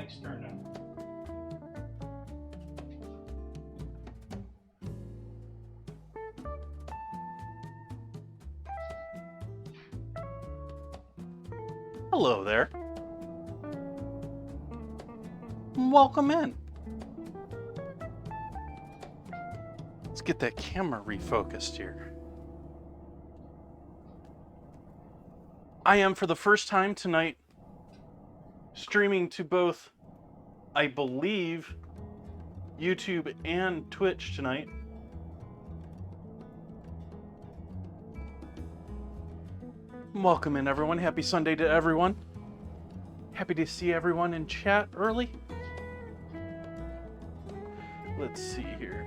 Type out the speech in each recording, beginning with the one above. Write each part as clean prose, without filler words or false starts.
mic's turned on. Hello there. Welcome in. Let's get that camera refocused here. I am, for the first time tonight, streaming to both, I believe, YouTube and Twitch tonight. Welcome in, everyone. Happy Sunday to everyone. Happy to see everyone in chat early. Let's see here.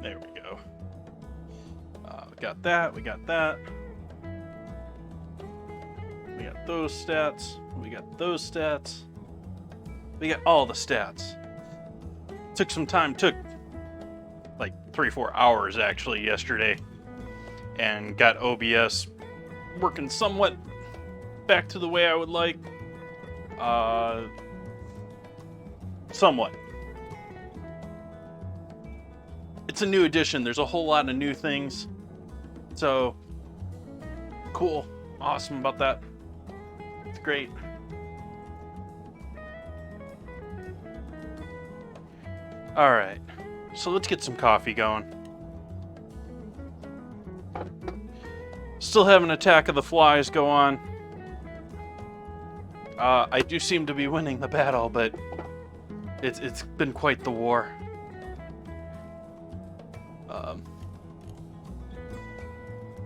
There we go. We got that, we got that. We got those stats, we got those stats. We got all the stats. Took some time, took like 3-4 hours actually yesterday, and got OBS working somewhat back to the way I would like. Somewhat. It's a new edition. There's a whole lot of new things. So, cool. Awesome about that. It's great. Alright. So let's get some coffee going. Still have an attack of the flies go on. I do seem to be winning the battle, but it's been quite the war.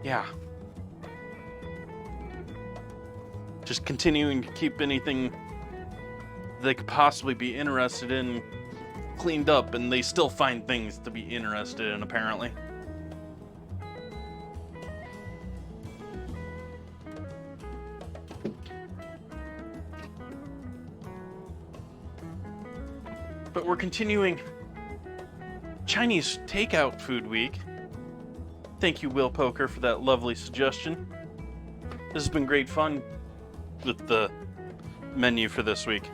Yeah. Just continuing to keep anything they could possibly be interested in cleaned up, and they still find things to be interested in, apparently. But we're continuing Chinese Takeout Food Week. Thank you, Will Poker, for that lovely suggestion. This has been great fun with the menu for this week.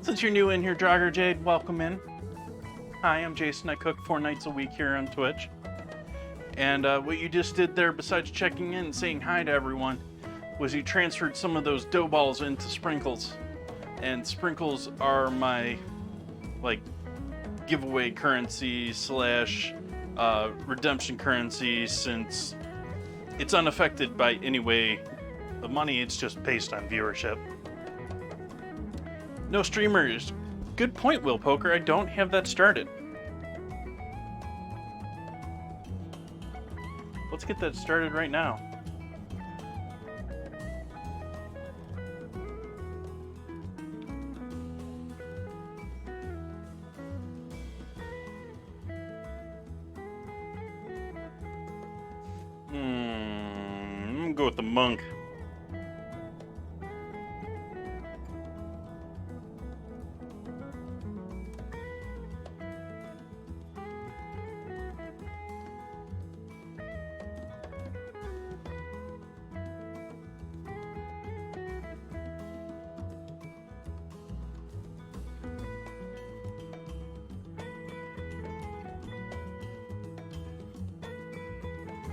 Since you're new in here, Drogger Jade, welcome in. Hi, I'm Jason. I cook 4 nights a week here on Twitch. And what you just did there, besides checking in and saying hi to everyone, was you transferred some of those dough balls into sprinkles. And sprinkles are my, like, giveaway currency slash redemption currency, since it's unaffected by any way the money. It's just based on viewership. No streamers. Good point, Will Poker. I don't have that started. Let's get that started right now. I'm gonna go with the monk.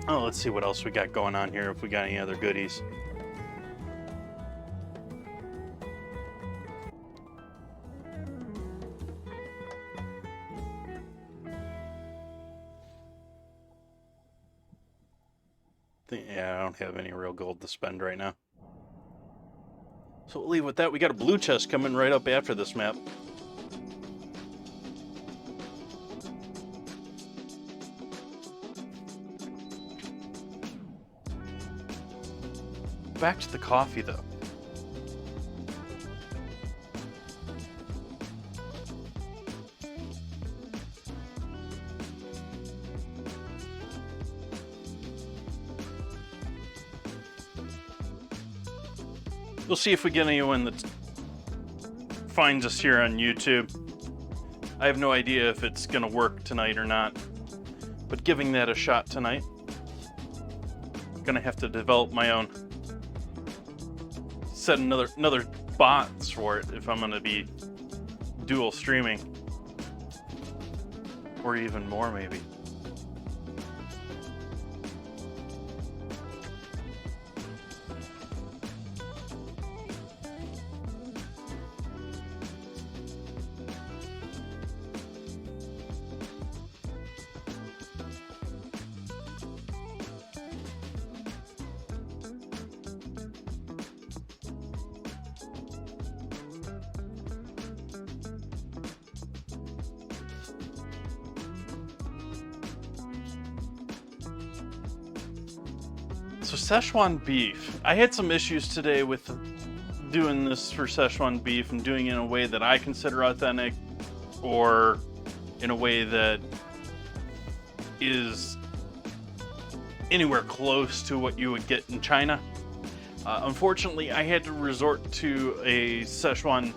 Oh, let's see what else we got going on here, if we got any other goodies. Yeah, I don't have any real gold to spend right now. So we'll leave with that. We got a blue chest coming right up after this map. Back to the coffee, though. We'll see if we get anyone that finds us here on YouTube. I have no idea if it's gonna work tonight or not, but giving that a shot tonight. I'm gonna have to develop my own, set another bots for it if I'm gonna be dual streaming, or even more maybe. So Szechuan beef. I had some issues today with doing this for Szechuan beef and doing it in a way that I consider authentic, or in a way that is anywhere close to what you would get in China. Unfortunately, I had to resort to a Szechuan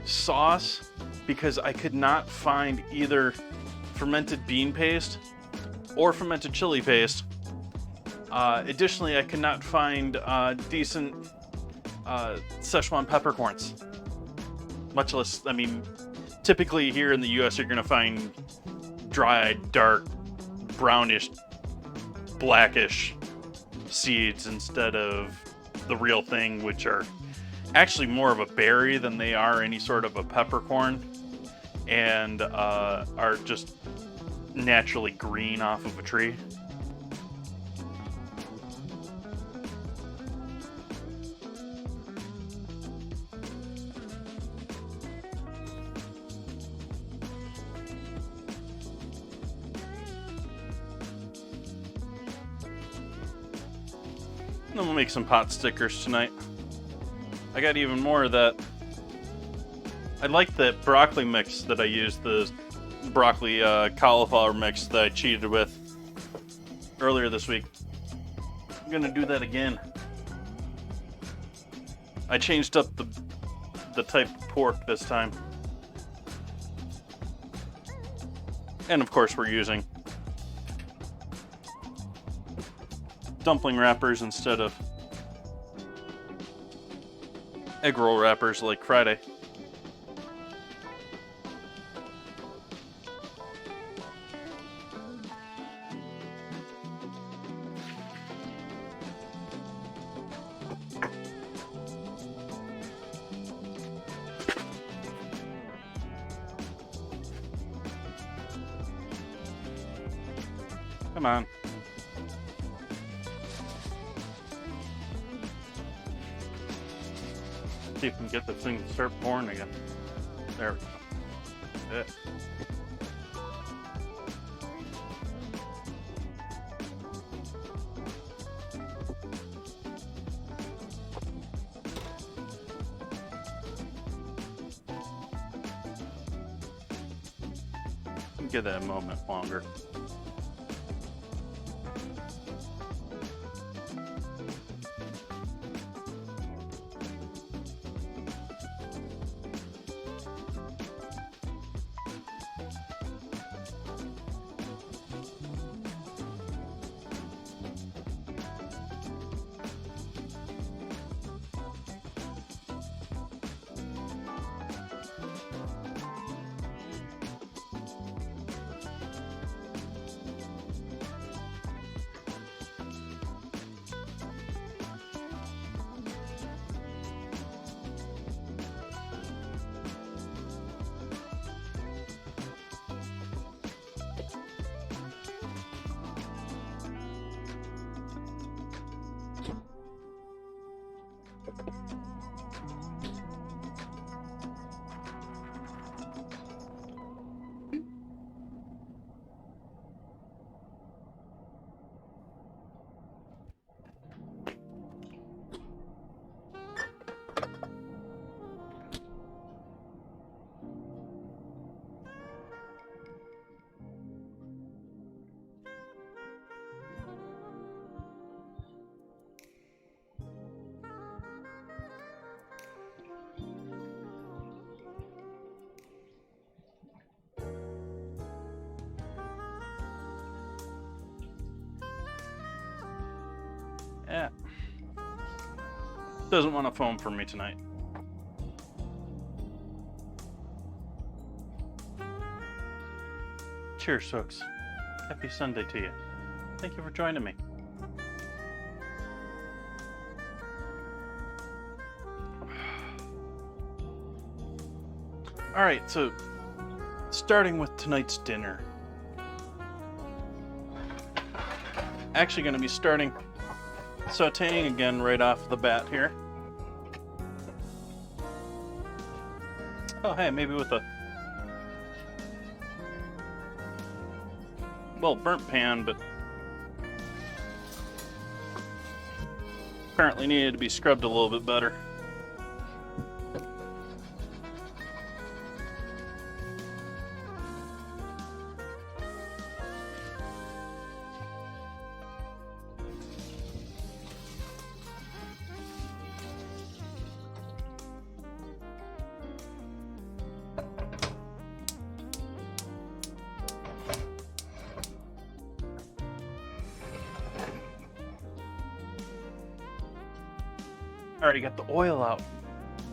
sauce because I could not find either fermented bean paste or fermented chili paste. Additionally, I could not find decent Szechuan peppercorns. Much less, I mean, typically here in the US, you're gonna find dried, dark, brownish, blackish seeds instead of the real thing, which are actually more of a berry than they are any sort of a peppercorn, and are just naturally green off of a tree. And then we'll make some pot stickers tonight. I got even more of that. I like that broccoli mix that I used, the broccoli cauliflower mix that I cheated with earlier this week. I'm gonna do that again. I changed up the type of pork this time. And of course we're using dumpling wrappers instead of egg roll wrappers like Friday. Come on. See if we can get this thing to start pouring again. There we go. Yeah. Give that a moment longer. Yeah. Doesn't want to foam for me tonight. Cheers, folks. Happy Sunday to you. Thank you for joining me. Alright, so starting with tonight's dinner. Actually going to be starting sauteing again right off the bat here. Oh hey, maybe with a burnt pan, but apparently needed to be scrubbed a little bit better. Already got the oil out,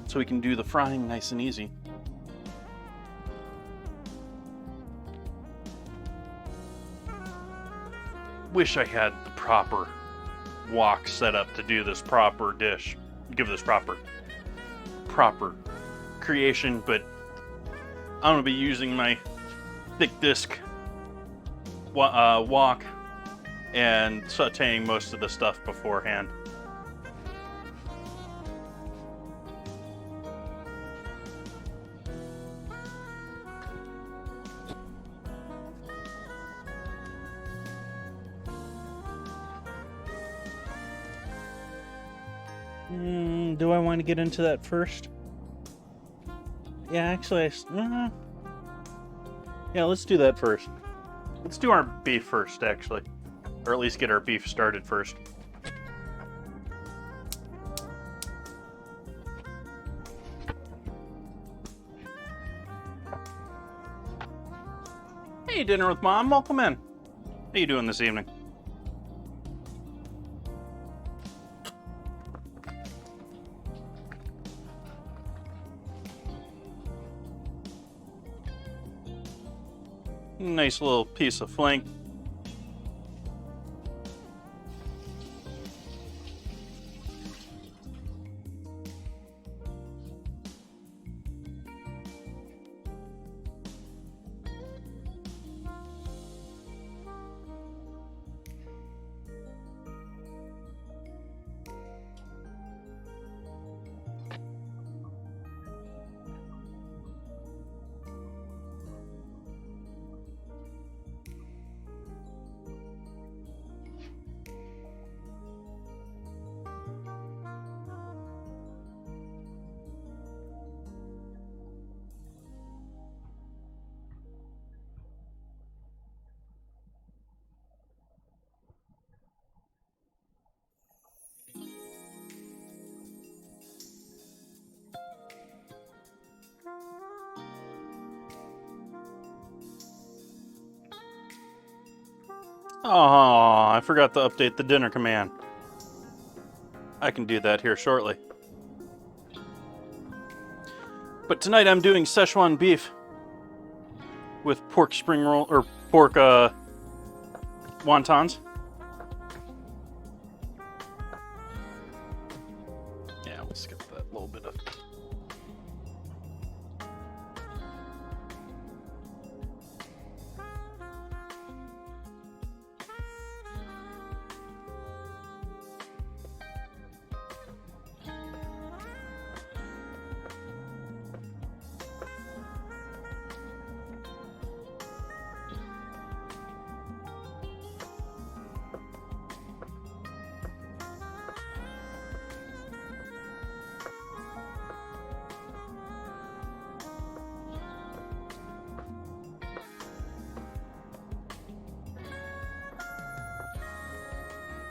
so we can do the frying nice and easy. Wish I had the proper wok set up to do this proper dish, give this proper creation, but I'm gonna be using my thick disc wok and sauteing most of the stuff beforehand. Do I want to get into that first? Yeah, actually, yeah, let's do that first. Let's do our beef first, actually. Or at least get our beef started first. Hey, dinner with Mom, welcome in. How you doing this evening? Nice little piece of flank. Oh, I forgot to update the dinner command. I can do that here shortly. But tonight I'm doing Szechuan beef with pork spring roll, or pork wontons. Yeah, we'll skip that little bit of...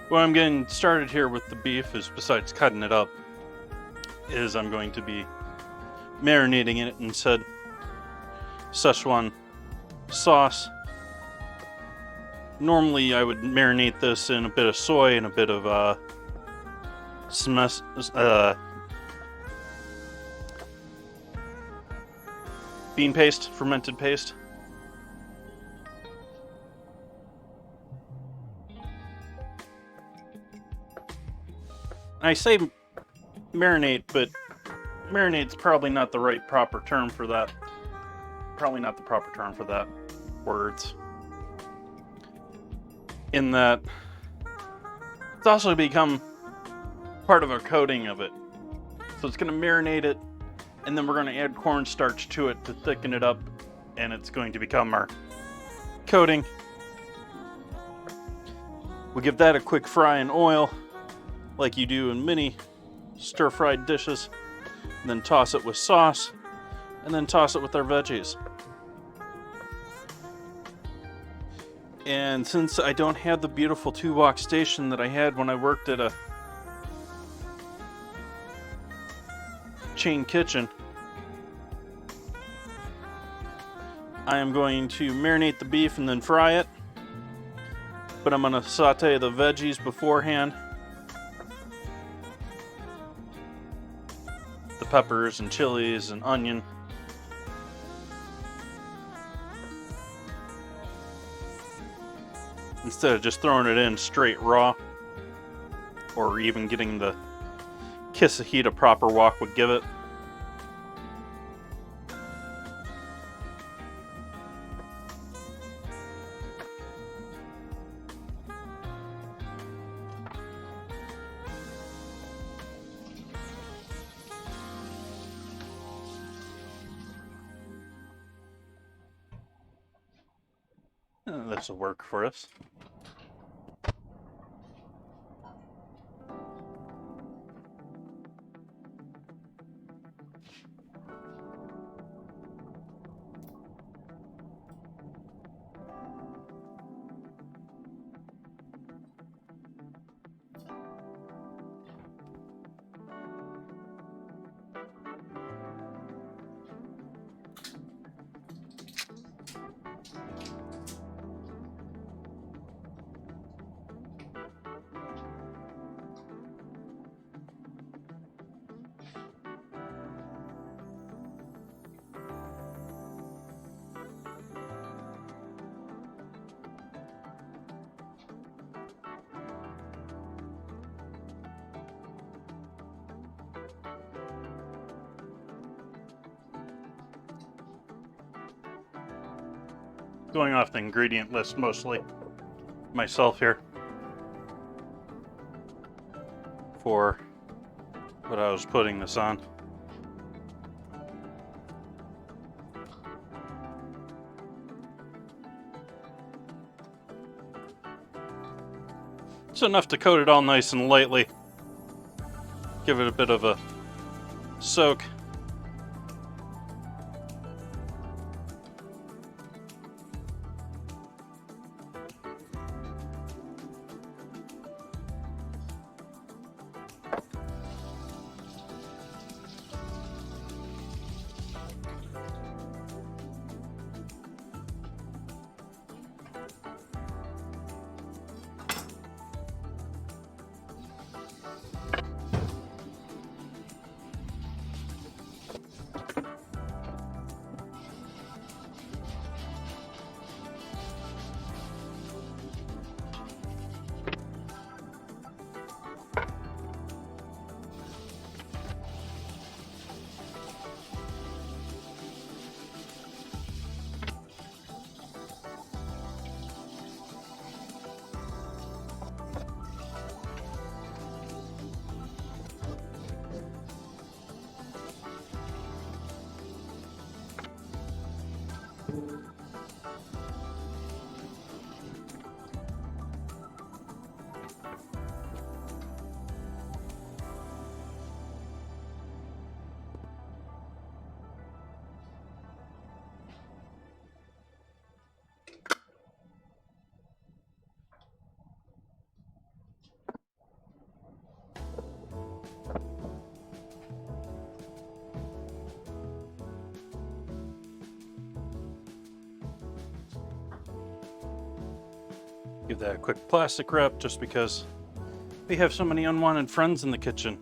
What I'm getting started here with the beef is, besides cutting it up, is I'm going to be marinating it in said Szechuan sauce. Normally I would marinate this in a bit of soy and a bit of bean paste, fermented paste. I say marinate, but marinate's probably not the right proper term for that. Probably not the proper term for that. Words. In that it's also become part of a coating of it. So it's going to marinate it, and then we're going to add cornstarch to it to thicken it up, and it's going to become our coating. We give that a quick fry in oil, like you do in many stir-fried dishes, and then toss it with sauce, and then toss it with our veggies. And since I don't have the beautiful 2-wok station that I had when I worked at a chain kitchen, I am going to marinate the beef and then fry it. But I'm going to saute the veggies beforehand. The peppers and chilies and onion. Instead of just throwing it in straight raw, or even getting the kiss of heat a proper wok would give it. This will work for us. Going off the ingredient list mostly myself here for what I was putting this on. It's enough to coat it all nice and lightly. Give it a bit of a soak. Give that a quick plastic wrap just because We have so many unwanted friends in the kitchen.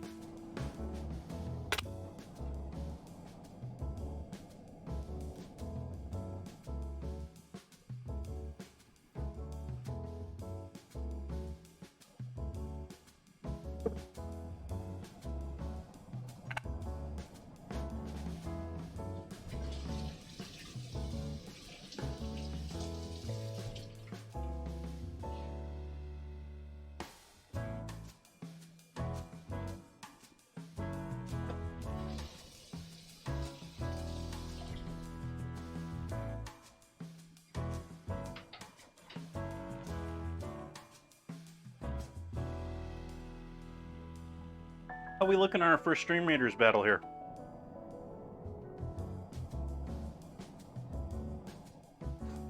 How are we looking on our first Stream Raiders battle here?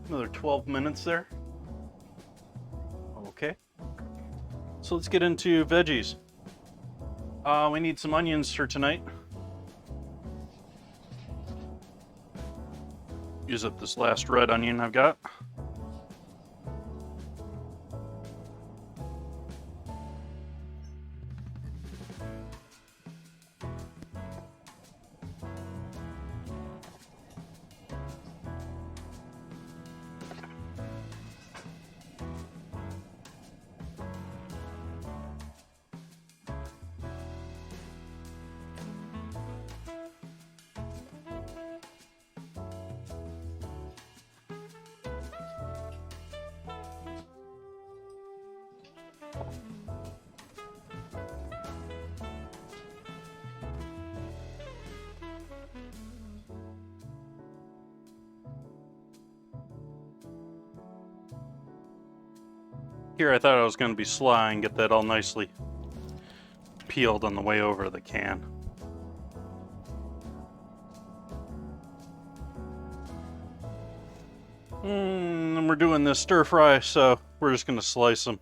Another 12 minutes there. Okay. So let's get into veggies. We need some onions for tonight. Use up this last red onion I've got. Here I thought I was going to be sly and get that all nicely peeled on the way over the can. And we're doing this stir fry, so we're just going to slice them.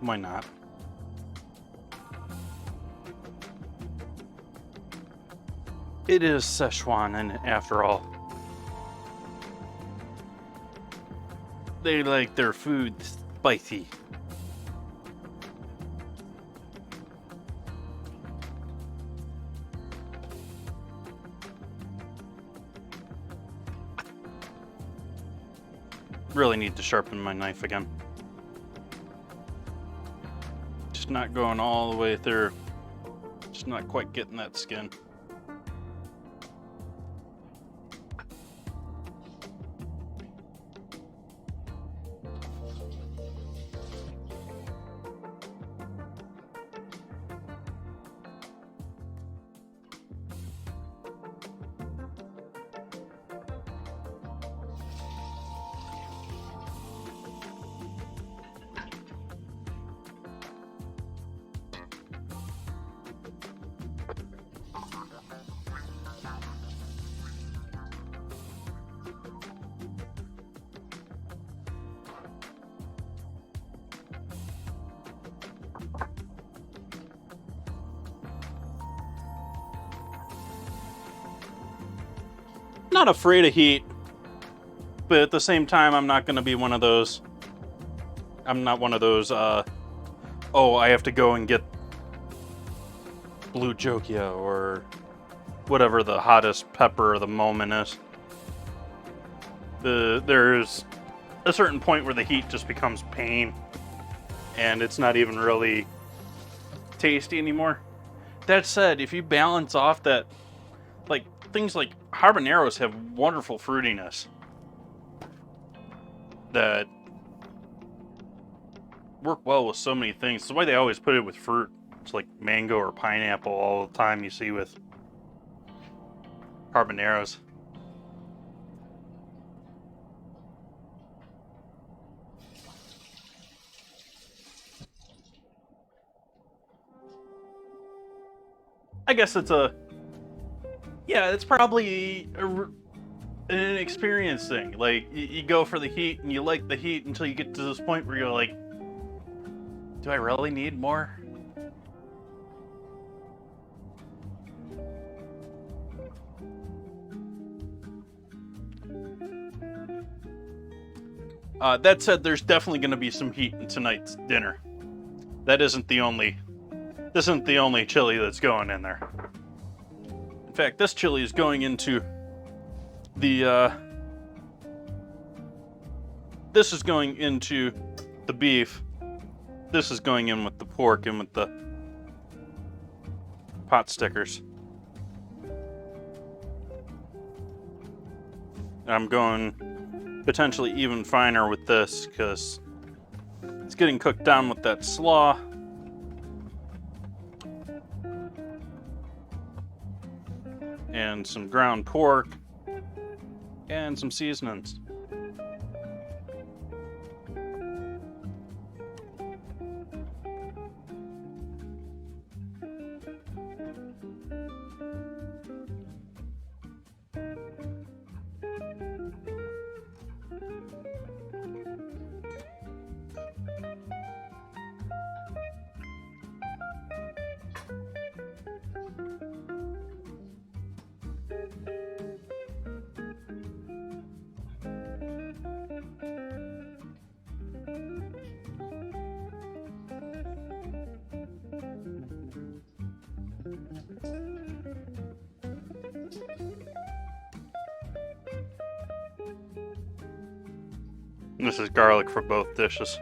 Why not? It is Szechuan, and after all, they like their food spicy. Really need to sharpen my knife again. Just not going all the way through. Just not quite getting that skin. Not afraid of heat, but at the same time, I'm not going to be one of those. I'm not one of those, oh, I have to go and get blue jokia or whatever the hottest pepper of the moment is. There's a certain point where the heat just becomes pain, and it's not even really tasty anymore. That said, if you balance off that, like, things like habaneros have wonderful fruitiness that work well with so many things. That's why they always put it with fruit. It's like mango or pineapple all the time you see with habaneros. I guess it's it's probably an experience thing. Like, you go for the heat and you like the heat until you get to this point where you're like, do I really need more? That said, there's definitely going to be some heat in tonight's dinner. This isn't the only chili that's going in there. In fact, this chili is going into the, this is going into the beef. This is going in with the pork and with the pot stickers. I'm going potentially even finer with this because it's getting cooked down with that slaw. And some ground pork and some seasonings. This is garlic for both dishes.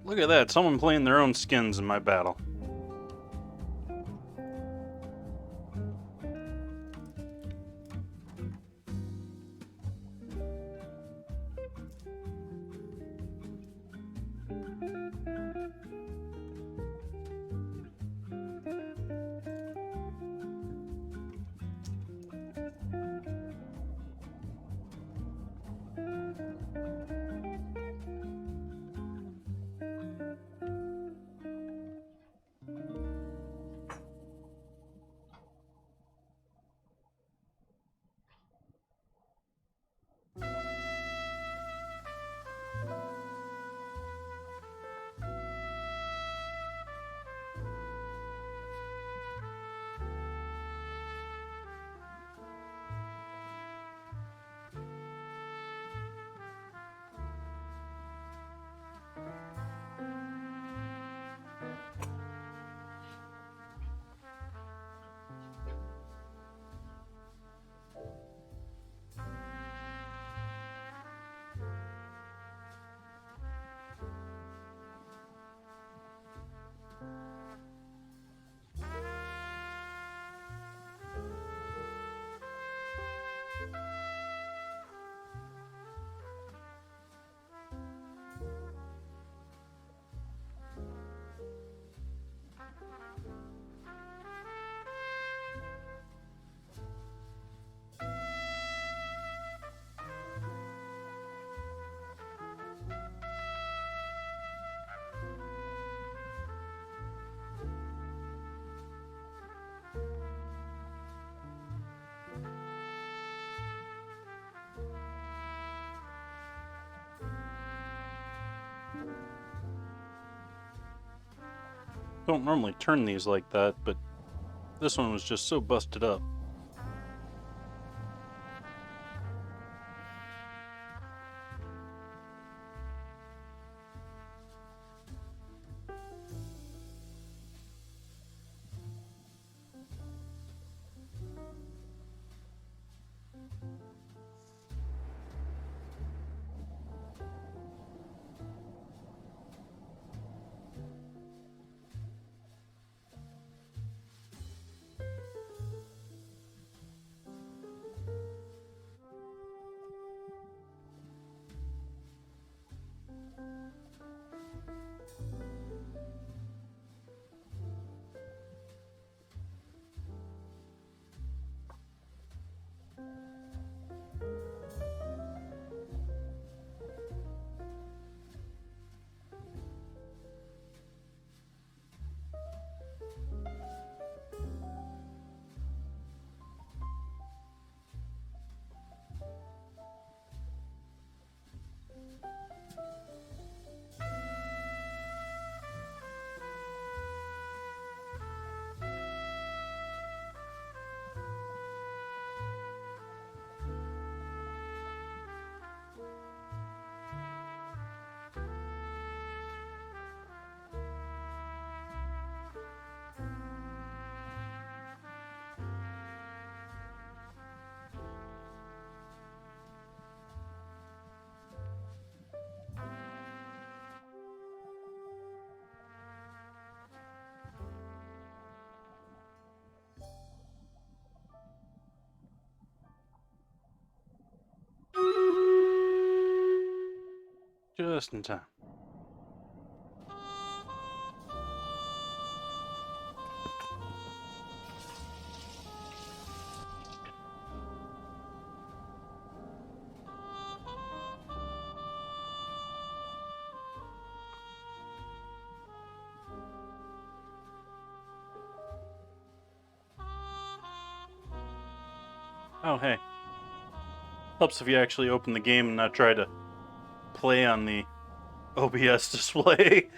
Look at that, someone playing their own skins in my battle. Don't normally turn these like that, but this one was just so busted up. Just in time. Oh, hey. Helps if you actually open the game and not try to play on the OBS display.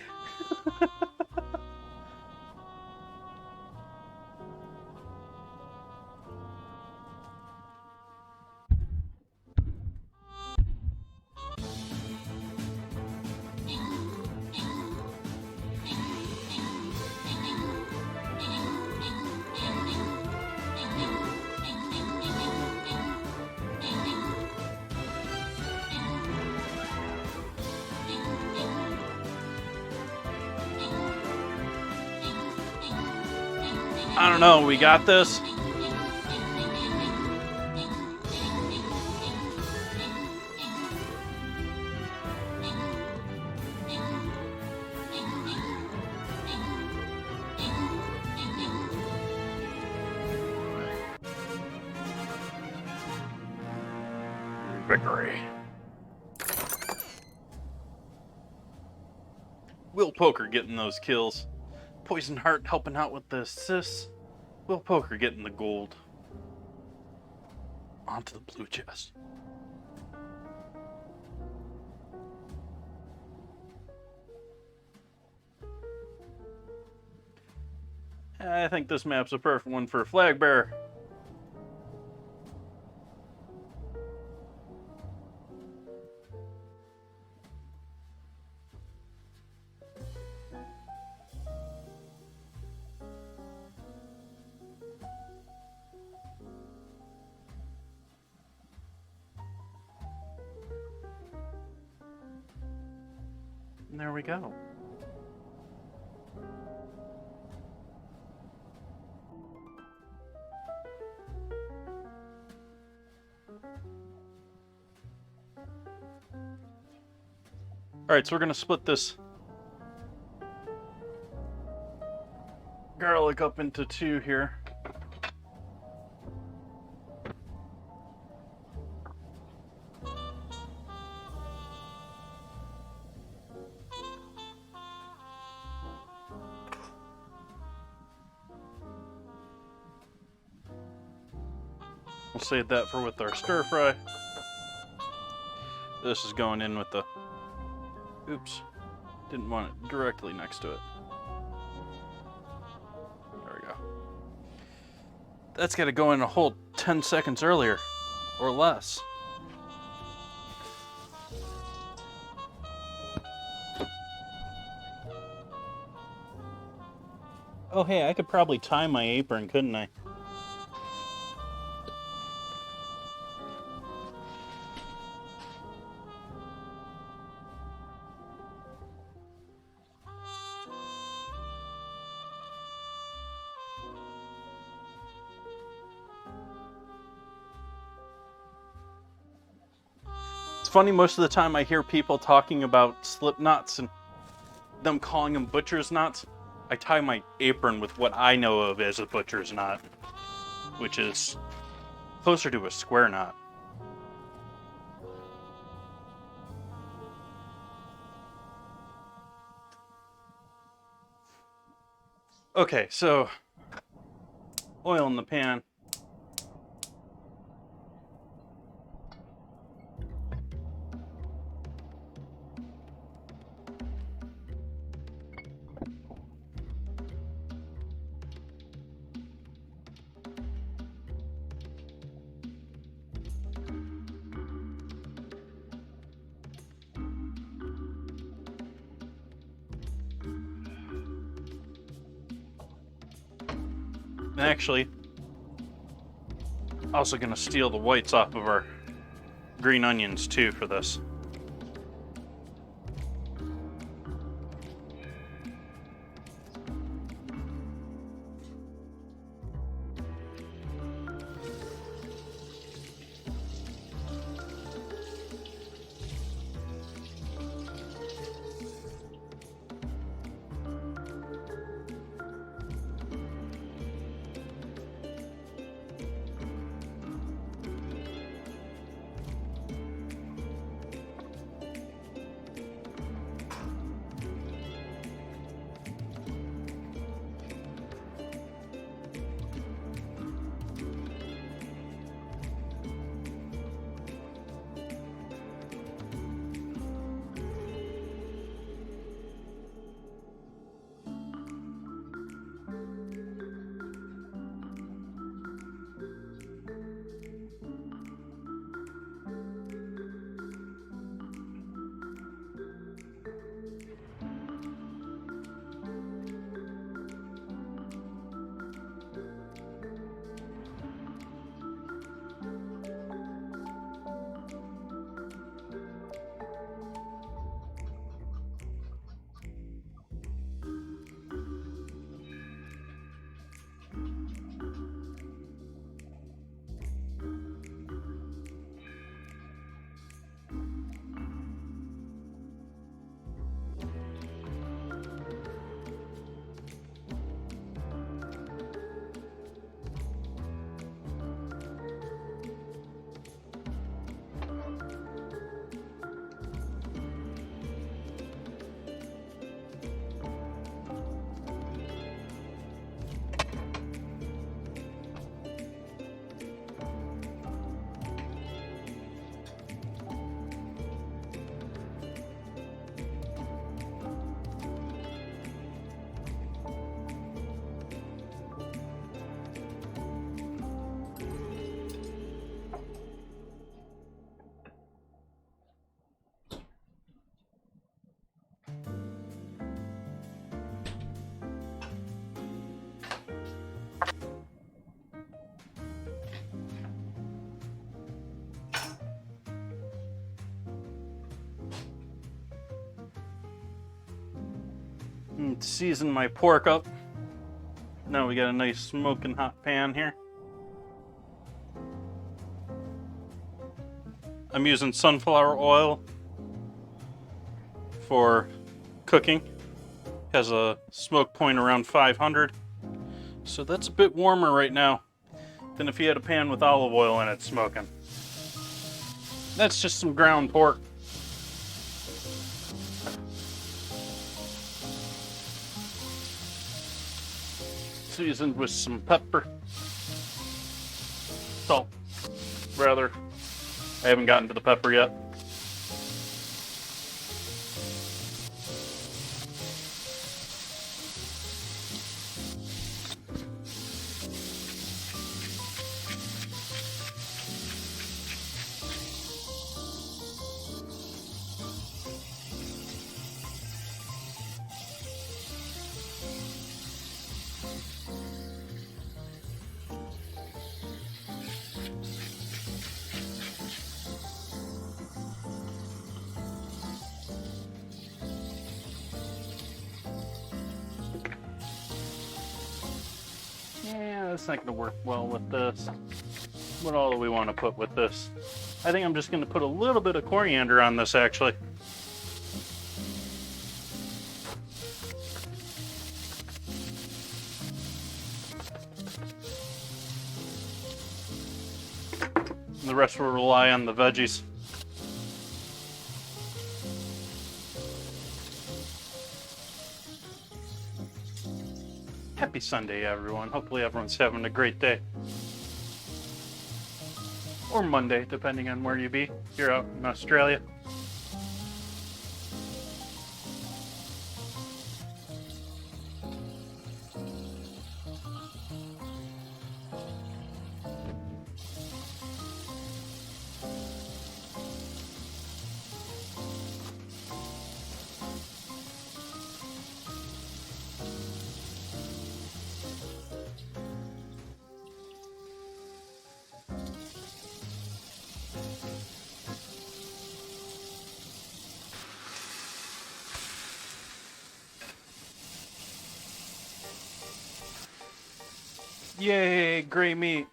I don't know, we got this? Victory. Will Poker getting those kills. Poison Heart helping out with the assists. Will Poker getting the gold. Onto the blue chest. I think this map's a perfect one for a flag bearer. And there we go. Alright, so we're going to split this garlic up into two here. We'll save that for with our stir fry. This is going in with the... Oops. Didn't want it directly next to it. There we go. That's got to go in a whole 10 seconds earlier, or less. Oh hey, I could probably tie my apron, couldn't I? It's funny, most of the time I hear people talking about slip knots and them calling them butcher's knots. I tie my apron with what I know of as a butcher's knot, which is closer to a square knot. Okay, so oil in the pan. And actually, also gonna steal the whites off of our green onions too for this. And season my pork up. Now we got a nice smoking hot pan here. I'm using sunflower oil for cooking. Has a smoke point around 500. So that's a bit warmer right now than if you had a pan with olive oil in it smoking. That's just some ground pork. Seasoned with some pepper. Salt, rather. I haven't gotten to the pepper yet. That's not going to work well with this. What all do we want to put with this? I think I'm just going to put a little bit of coriander on this, actually. And the rest will rely on the veggies. Happy Sunday, everyone. Hopefully everyone's having a great day. Or Monday, depending on where you be. If you're out in Australia. Yay, gray meat.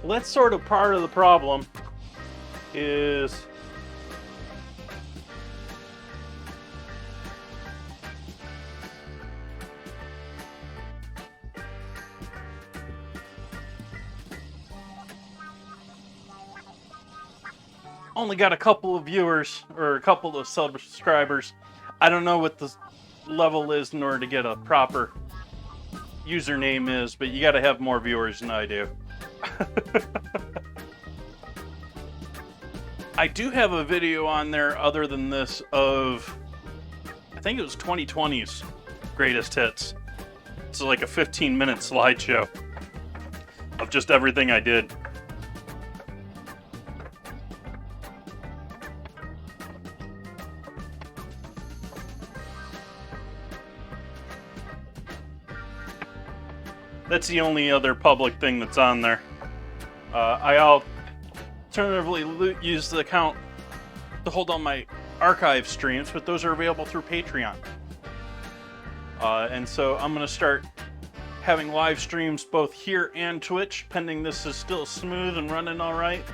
Well, that's sort of part of the problem, is only got a couple of viewers or a couple of subscribers. I don't know what the level is in order to get a proper username is, but you got to have more viewers than I do. I do have a video on there other than this of, I think it was 2020's greatest hits. It's like a 15-minute slideshow of just everything I did. That's the only other public thing that's on there. I alternatively use the account to hold all my archive streams, but those are available through Patreon. And so I'm going to start having live streams both here and Twitch, pending this is still smooth and running all right.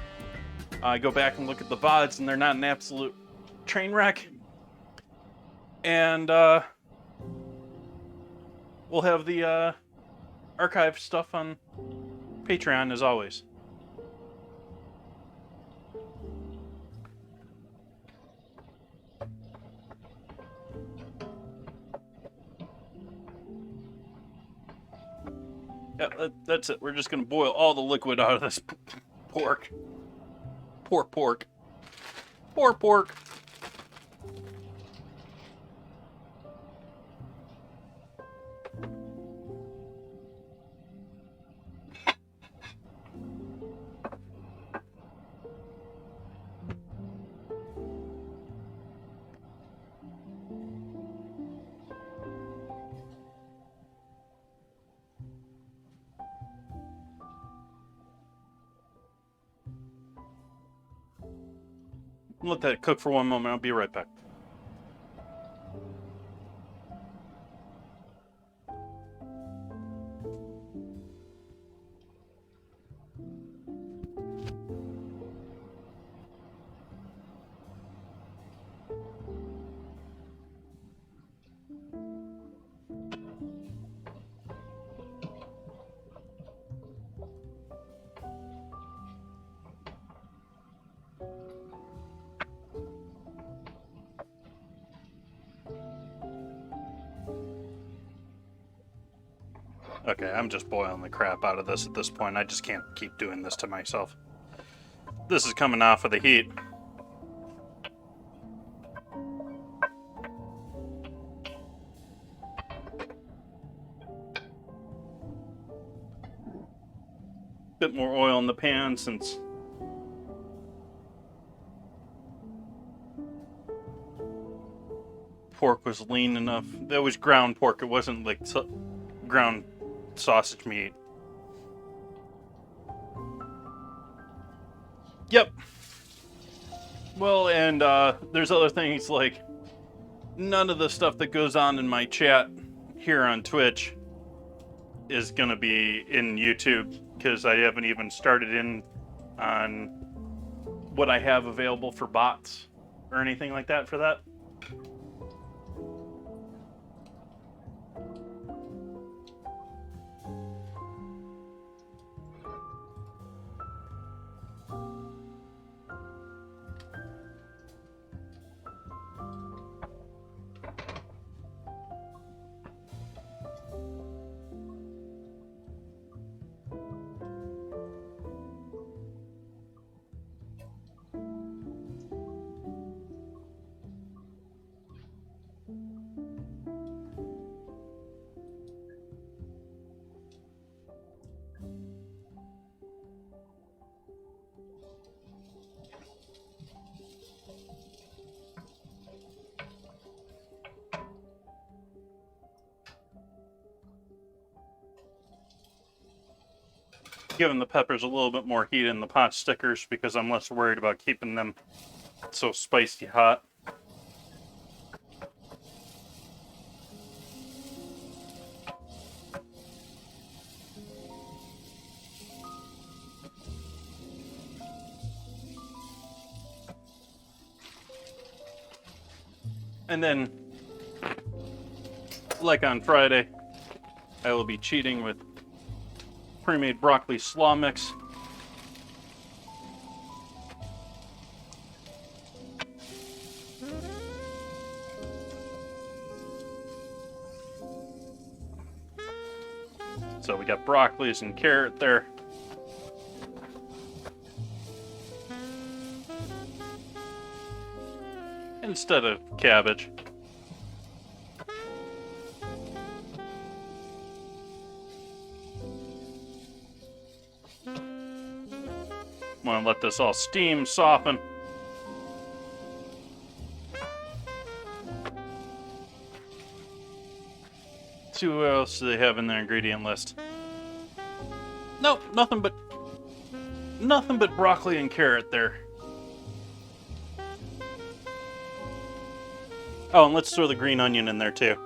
I go back and look at the VODs, and they're not an absolute train wreck. And we'll have the archive stuff on Patreon as always. Yeah, that's it. We're just going to boil all the liquid out of this pork. Poor pork. Poor pork. Let that cook for one moment. I'll be right back. Okay, I'm just boiling the crap out of this at this point. I just can't keep doing this to myself. This is coming off of the heat. Bit more oil in the pan since pork was lean enough. That was ground pork. It wasn't like ground sausage meat. Yep. Well, and there's other things like none of the stuff that goes on in my chat here on Twitch is gonna be in YouTube because I haven't even started in on what I have available for bots or anything like that for that. Giving the peppers a little bit more heat in the pot stickers because I'm less worried about keeping them so spicy hot. And then, like on Friday, I will be cheating with pre-made broccoli slaw mix. So we got broccolis and carrot there. Instead of cabbage. Want to let this all steam, soften. See what else do they have in their ingredient list. Nope, nothing but broccoli and carrot there. Oh, and let's throw the green onion in there too.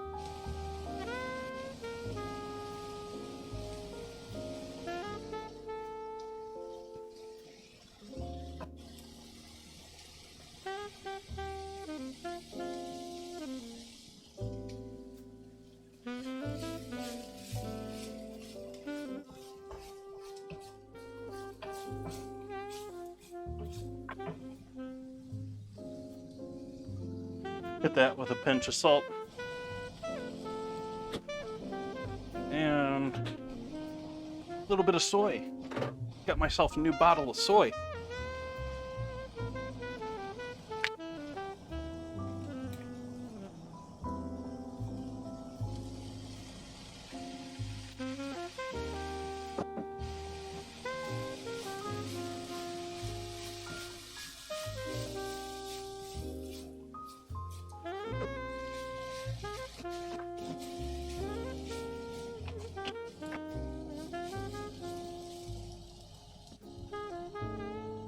Hit that with a pinch of salt. And a little bit of soy. Got myself a new bottle of soy.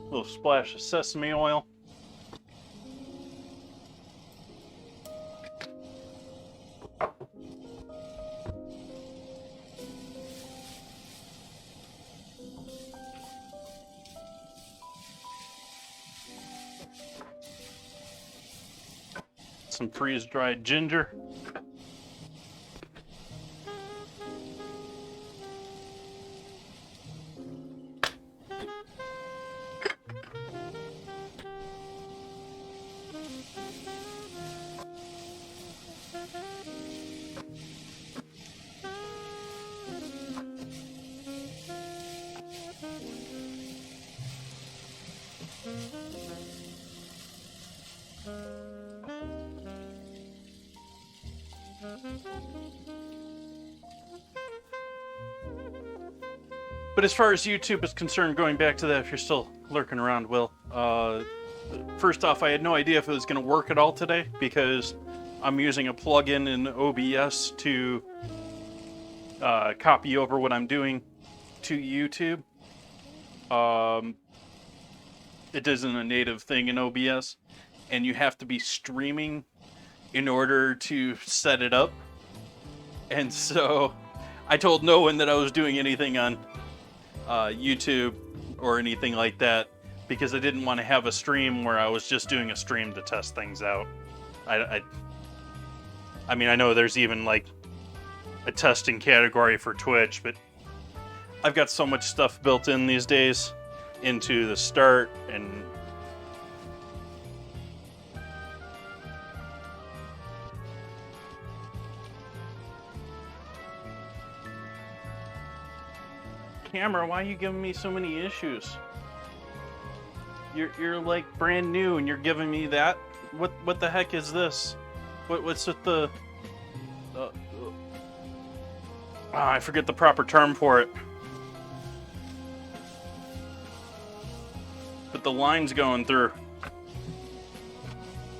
A little splash of sesame oil. Some freeze-dried ginger. But as far as YouTube is concerned, going back to that, if you're still lurking around, Will, first off, I had no idea if it was going to work at all today because I'm using a plugin in OBS to copy over what I'm doing to YouTube. It isn't a native thing in OBS, and you have to be streaming in order to set it up. And so I told no one that I was doing anything on YouTube or anything like that because I didn't want to have a stream where I was just doing a stream to test things out. I mean, I know there's even like a testing category for Twitch, but I've got so much stuff built in these days into the Start and camera, why are you giving me so many issues? You're like brand new and you're giving me that? What the heck is this? What's with the I forget the proper term for it. But the line's going through.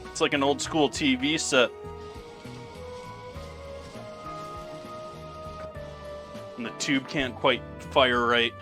It's like an old school TV set. And the tube can't quite fire right.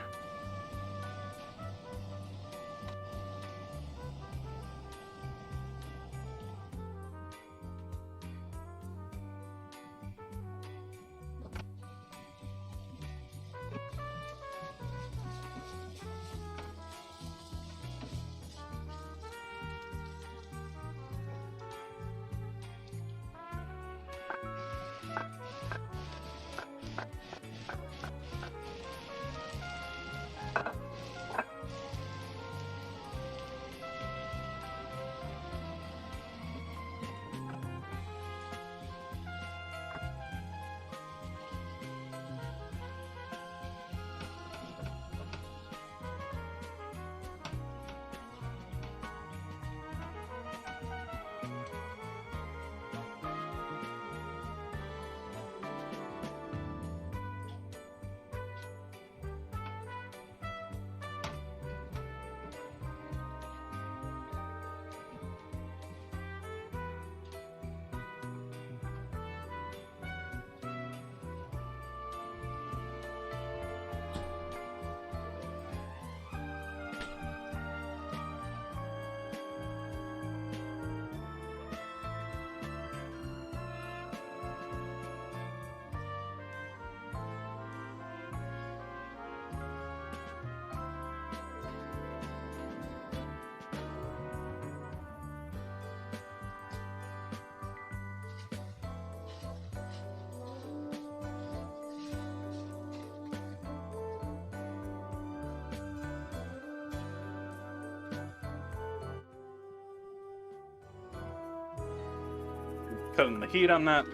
Cutting the heat on that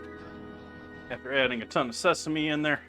after adding a ton of sesame in there.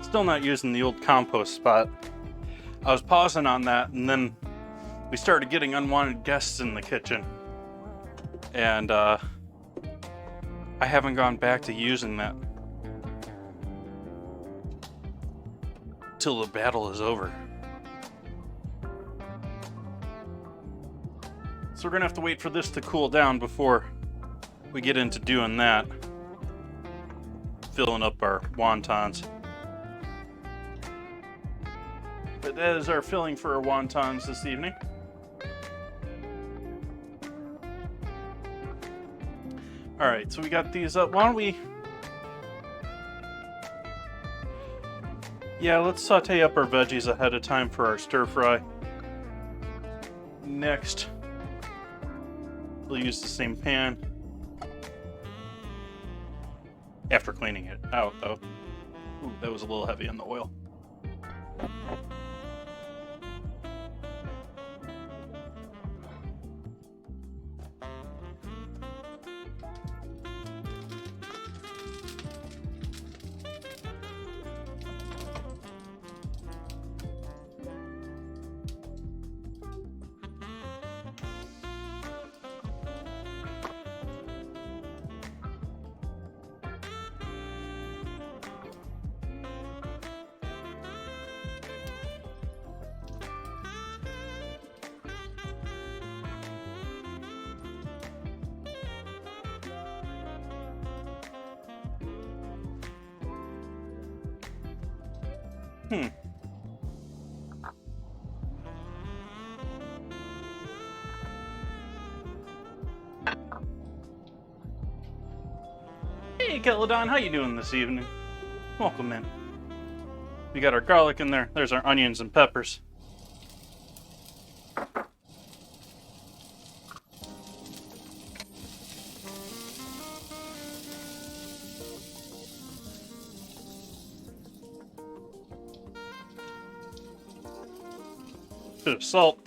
Still not using the old compost spot. I was pausing on that, and then we started getting unwanted guests in the kitchen. And I haven't gone back to using that till the battle is over. So we're gonna have to wait for this to cool down before we get into doing that. Filling up our wontons. But that is our filling for our wontons this evening. Alright, so we got these up. Why don't we... Yeah, let's saute up our veggies ahead of time for our stir fry. Next, we'll use the same pan. After cleaning it out, though. Ooh, that was a little heavy on the oil. Hey, Keladon, how you doing this evening? Welcome in. We got our garlic in there. There's our onions and peppers. Bit of salt.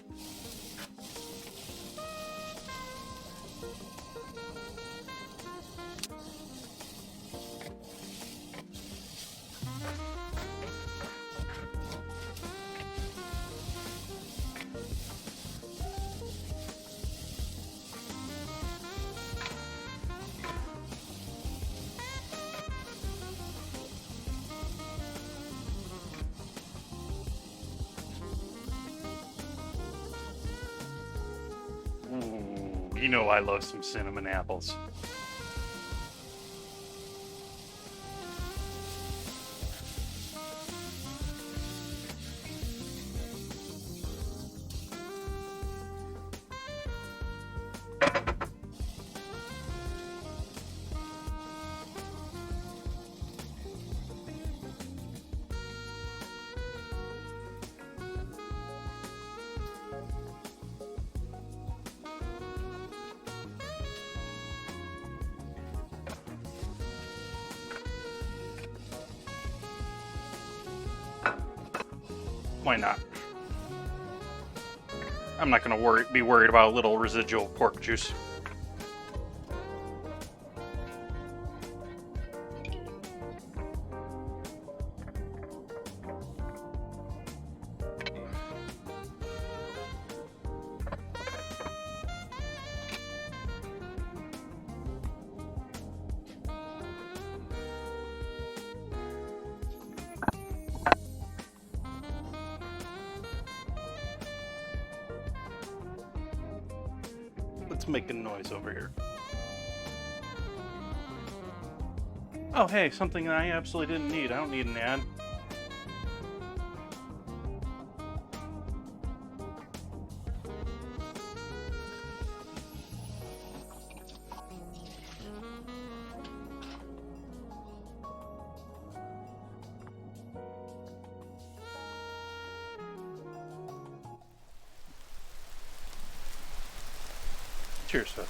You know I love some cinnamon apples. Why not? I'm not going to be worried about a little residual pork juice. Let's make a noise over here. Oh, hey, something that I absolutely didn't need. I don't need an ad. Cheers, folks.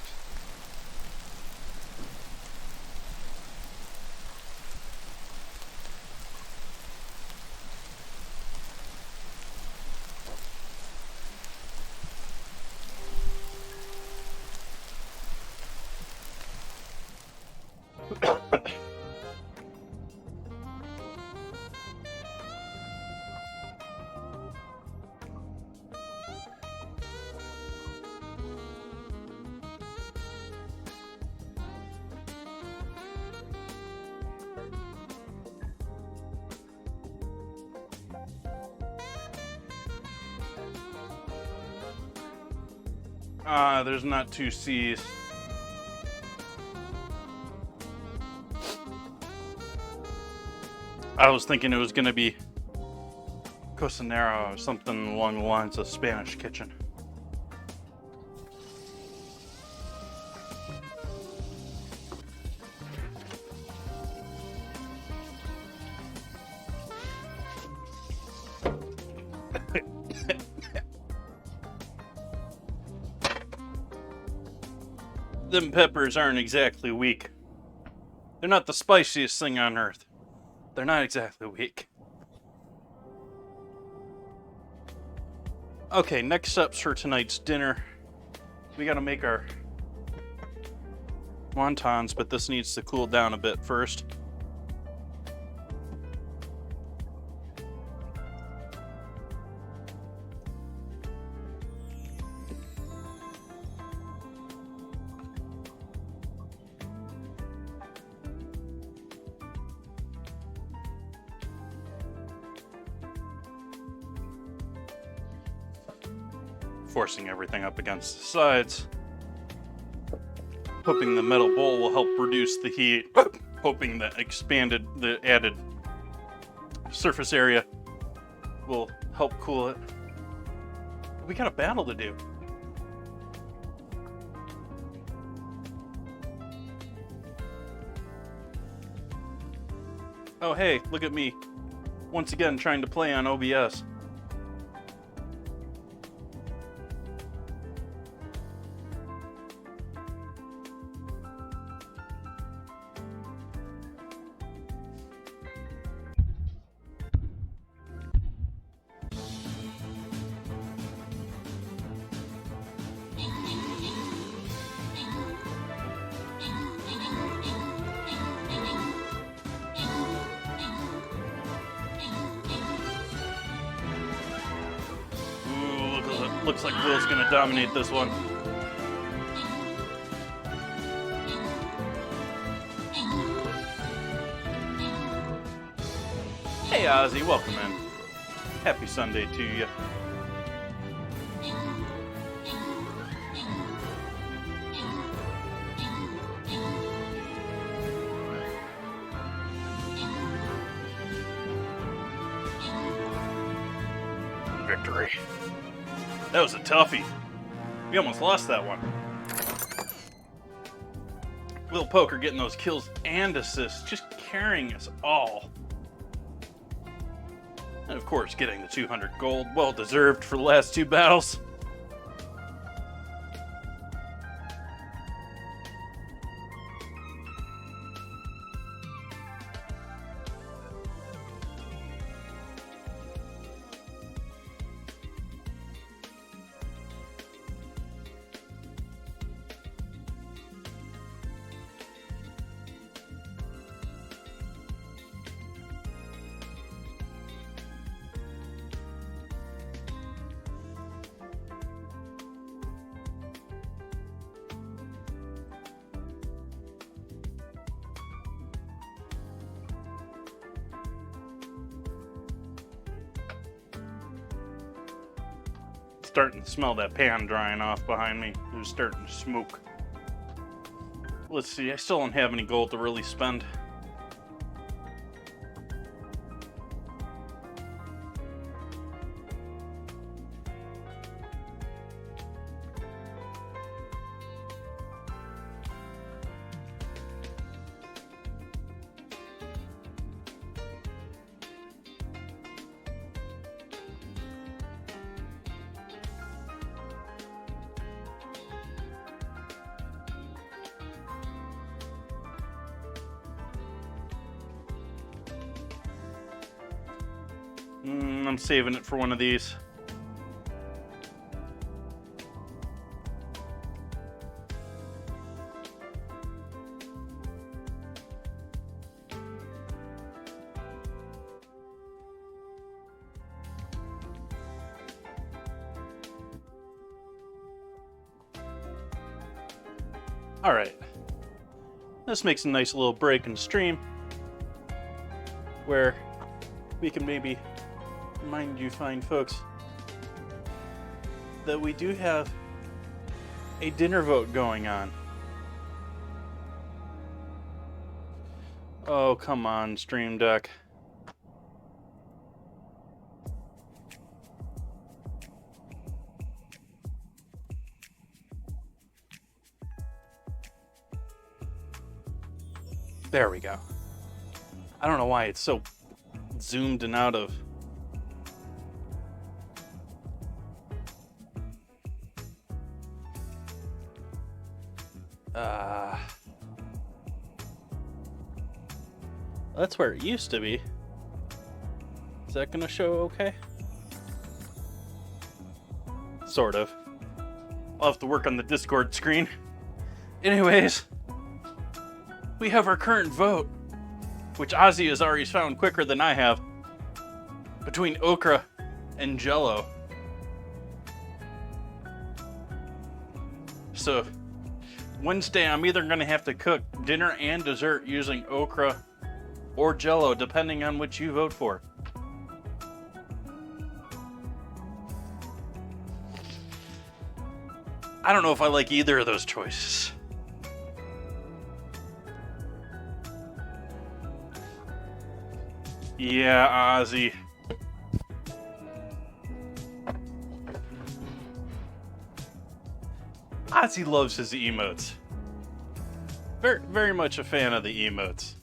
There's not two C's. I was thinking it was gonna be Cocinera or something along the lines of Spanish kitchen. Them peppers aren't exactly weak. They're not the spiciest thing on earth. They're not exactly weak. Okay, next steps for tonight's dinner. We gotta make our wontons, but this needs to cool down a bit first. Forcing everything up against the sides. Hoping the metal bowl will help reduce the heat. Hoping that the added surface area will help cool it. We got a battle to do. Oh hey, look at me. Once again trying to play on OBS. Looks like Will's gonna dominate this one. Hey Ozzy, welcome in. Happy Sunday to you. Victory. That was a toughie. We almost lost that one. Will Poker getting those kills and assists, just carrying us all. And of course, getting the 200 gold, well deserved for the last two battles. Starting to smell that pan drying off behind me. It was starting to smoke. Let's see, I still don't have any gold to really spend. I'm saving it for one of these. All right. This makes a nice little break in the stream where we can maybe remind you fine folks that we do have a dinner vote going on. Oh, come on, Stream Deck. There we go. I don't know why it's so zoomed and out of. That's where it used to be. Is that gonna show okay? Sort of. I'll have to work on the Discord screen. Anyways, we have our current vote, which Ozzy has already found quicker than I have, between okra and Jello. So, Wednesday I'm either going to have to cook dinner and dessert using okra or Jello, depending on which you vote for. I don't know if I like either of those choices. Yeah, Ozzy. Ozzy loves his emotes. Very, very much a fan of the emotes.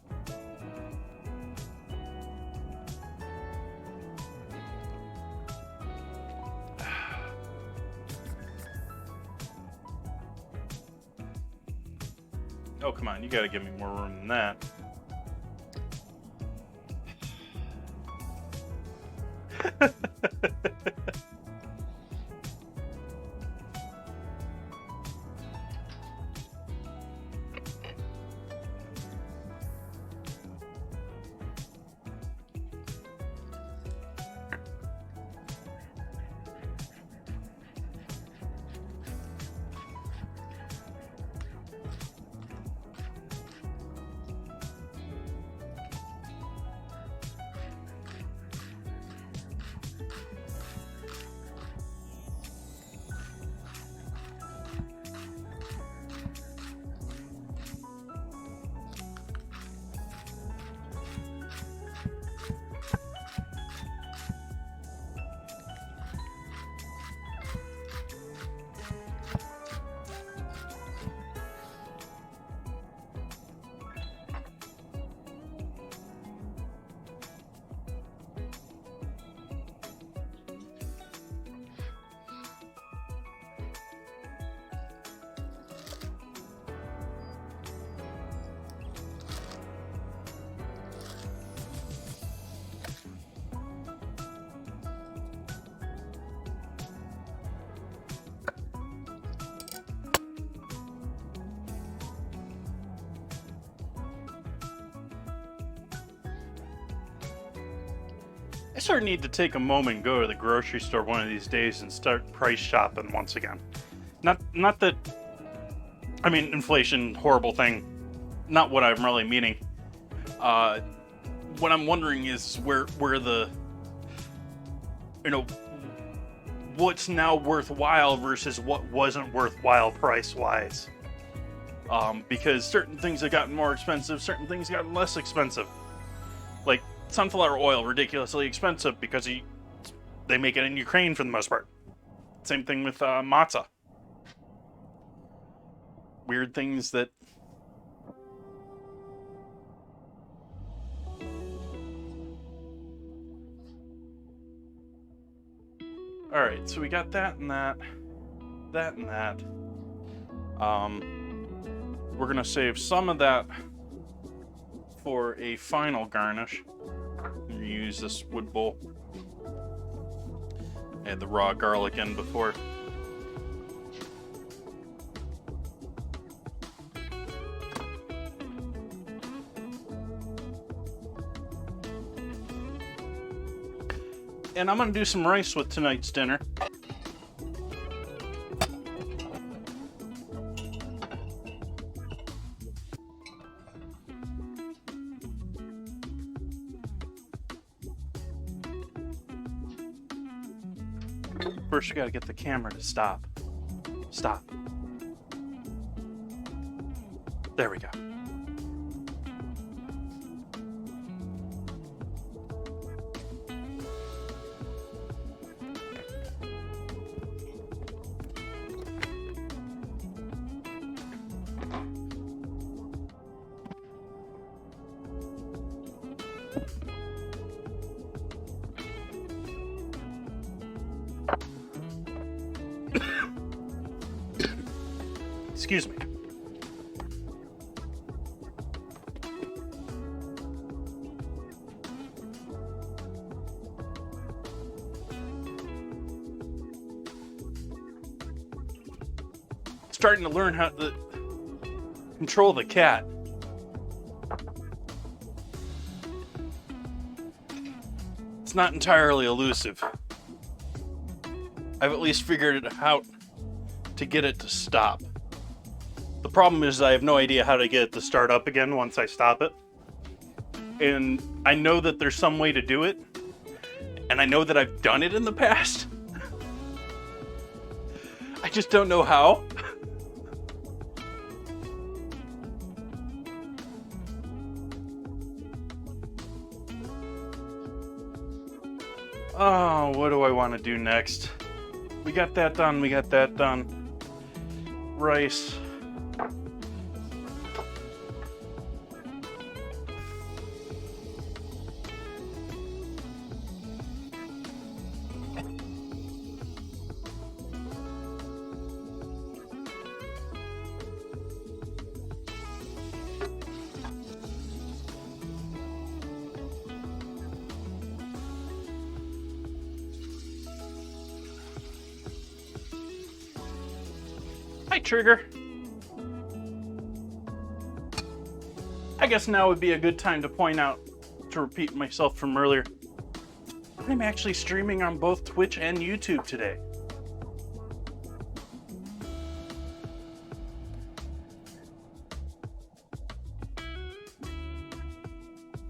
Oh, come on, you gotta give me more room than that. I sort of need to take a moment and go to the grocery store one of these days and start price shopping once again. Not that, I mean, inflation, horrible thing. Not what I'm really meaning. What I'm wondering is where the, what's now worthwhile versus what wasn't worthwhile price-wise. Because certain things have gotten more expensive, certain things have gotten less expensive. Like, sunflower oil, ridiculously expensive because they make it in Ukraine for the most part. Same thing with matzah. Weird things that... Alright, so we got that and that. That and that. We're gonna save some of that for a final garnish. Use this wood bowl. I had the raw garlic in before. And I'm gonna do some rice with tonight's dinner. First, you gotta get the camera to stop. Stop. There we go. Excuse me. Starting to learn how to control the cat. It's not entirely elusive. I've at least figured it out to get it to stop. The problem is I have no idea how to get it to start up again once I stop it. And I know that there's some way to do it. And I know that I've done it in the past. I just don't know how. Oh, what do I want to do next? We got that done, we got that done. Rice. Hi, Trigger. I guess now would be a good time to point out, to repeat myself from earlier, I'm actually streaming on both Twitch and YouTube today.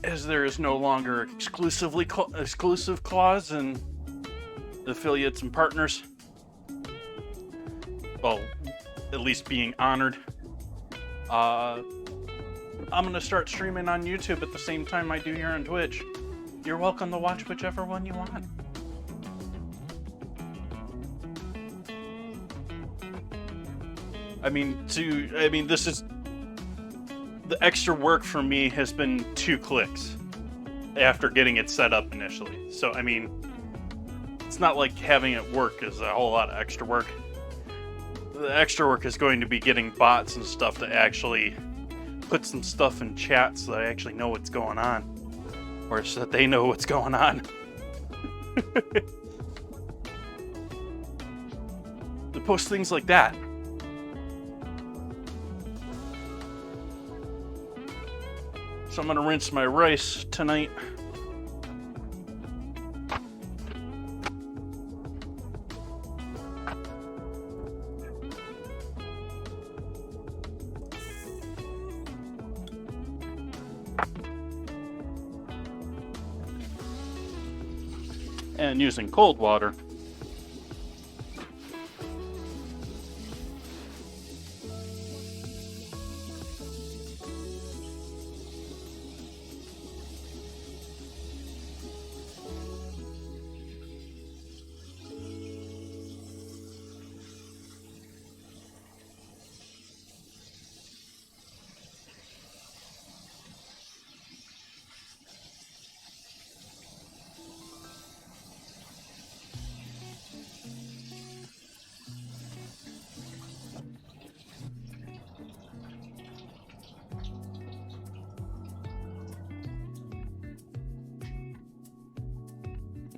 As there is no longer exclusive clause and affiliates and partners. Well, at least being honored. I'm gonna start streaming on YouTube at the same time I do here on Twitch. You're welcome to watch whichever one you want. This is the extra work for me has been 2 clicks after getting it set up initially. So it's not like having it work is a whole lot of extra work. The extra work is going to be getting bots and stuff to actually put some stuff in chat so that I actually know what's going on. Or so that they know what's going on. To post things like that. So I'm gonna rinse my rice tonight. And using cold water.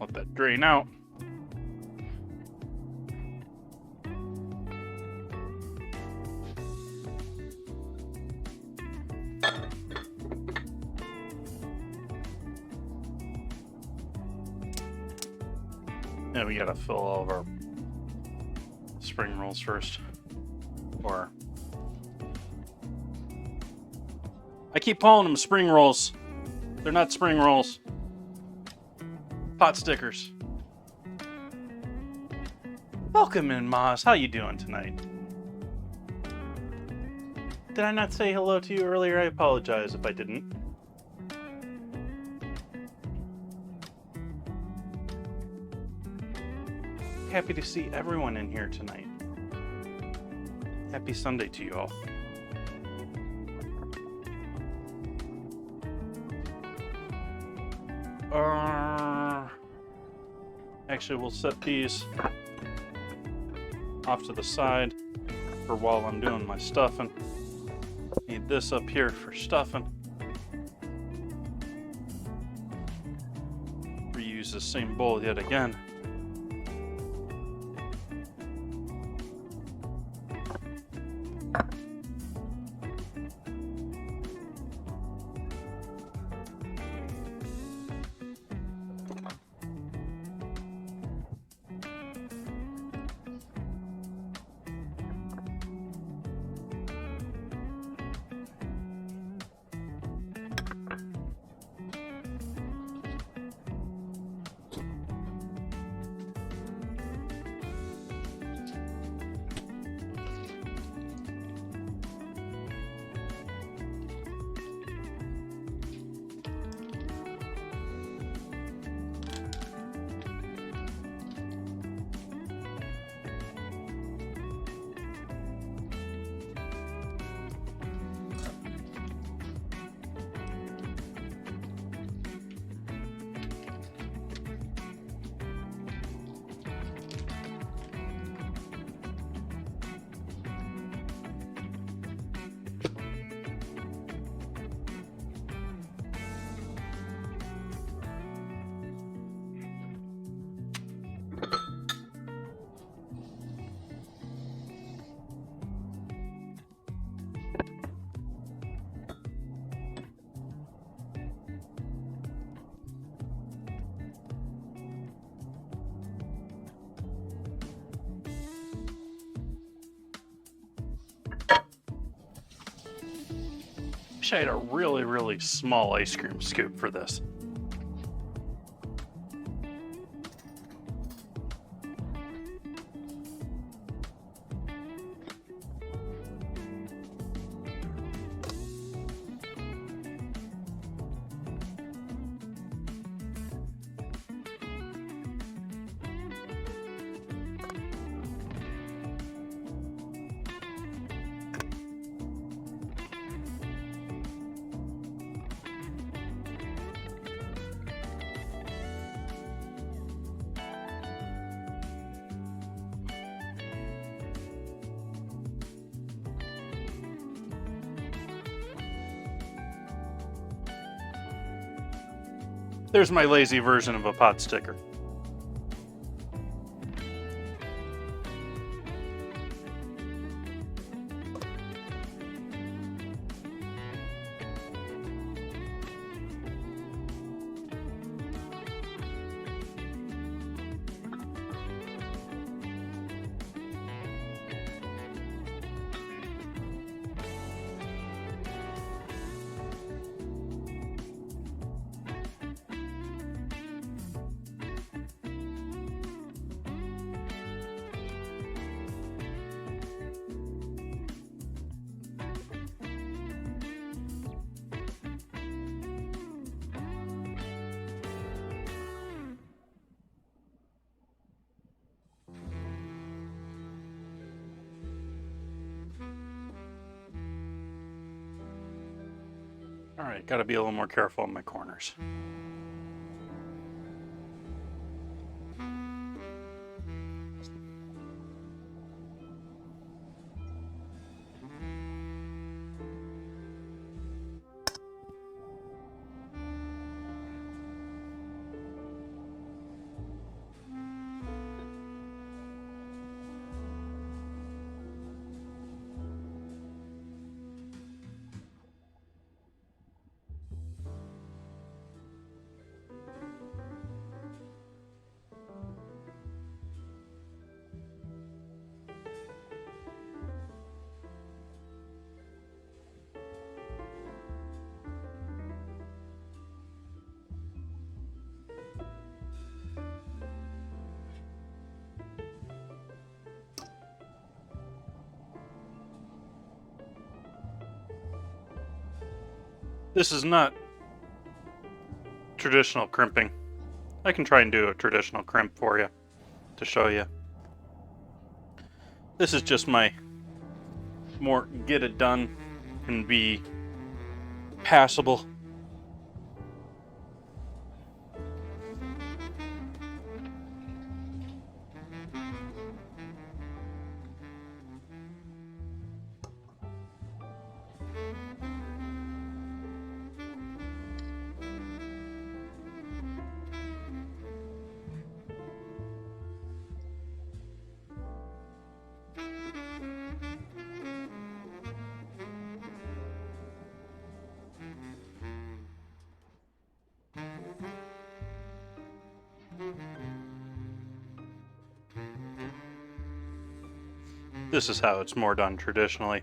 Let that drain out. And we gotta fill all of our spring rolls first. Or I keep calling them spring rolls. They're not spring rolls. Pot stickers. Welcome in, Moz. How you doing tonight? Did I not say hello to you earlier? I apologize if I didn't. Happy to see everyone in here tonight. Happy Sunday to you all. Actually, we'll set these off to the side for while I'm doing my stuffing. Need this up here for stuffing. Reuse the same bowl yet again. Wish I had a really, really small ice cream scoop for this. There's my lazy version of a pot sticker. All right, got to be a little more careful in my corners. This is not traditional crimping. I can try and do a traditional crimp for you to show you. This is just my more get it done and be passable. This is how it's more done traditionally.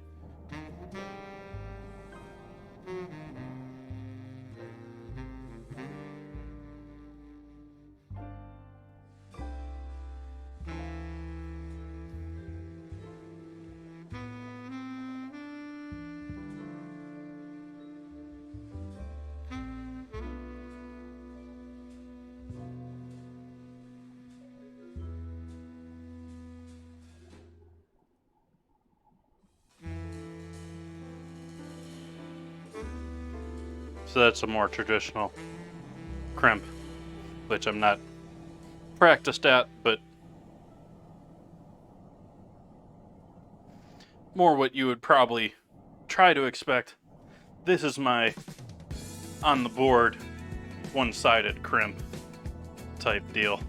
So that's a more traditional crimp, which I'm not practiced at, but more what you would probably try to expect. This is my on the board, one-sided crimp type deal.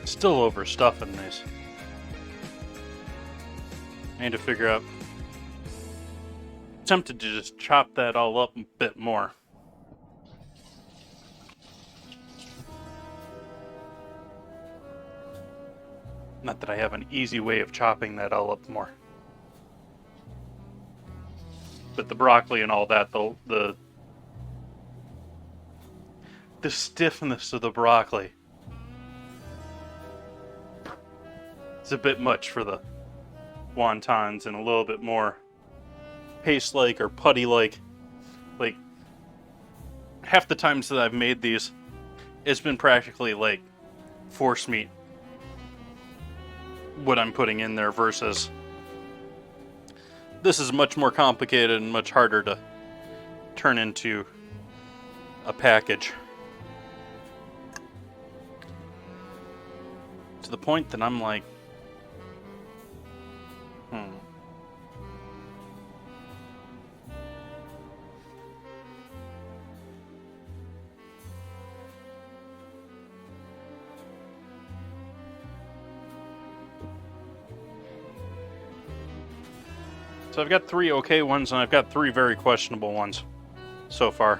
Still overstuffing these. I need to figure out. Tempted to just chop that all up a bit more. Not that I have an easy way of chopping that all up more. But the broccoli and all that, the stiffness of the broccoli is a bit much for the wontons, and a little bit more paste-like or putty-like. Like, half the times that I've made these, it's been practically like force meat what I'm putting in there, versus this is much more complicated and much harder to turn into a package. To the point that I'm like, So I've got 3 okay ones, and I've got 3 very questionable ones so far.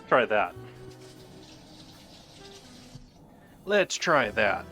Try that. Let's try that.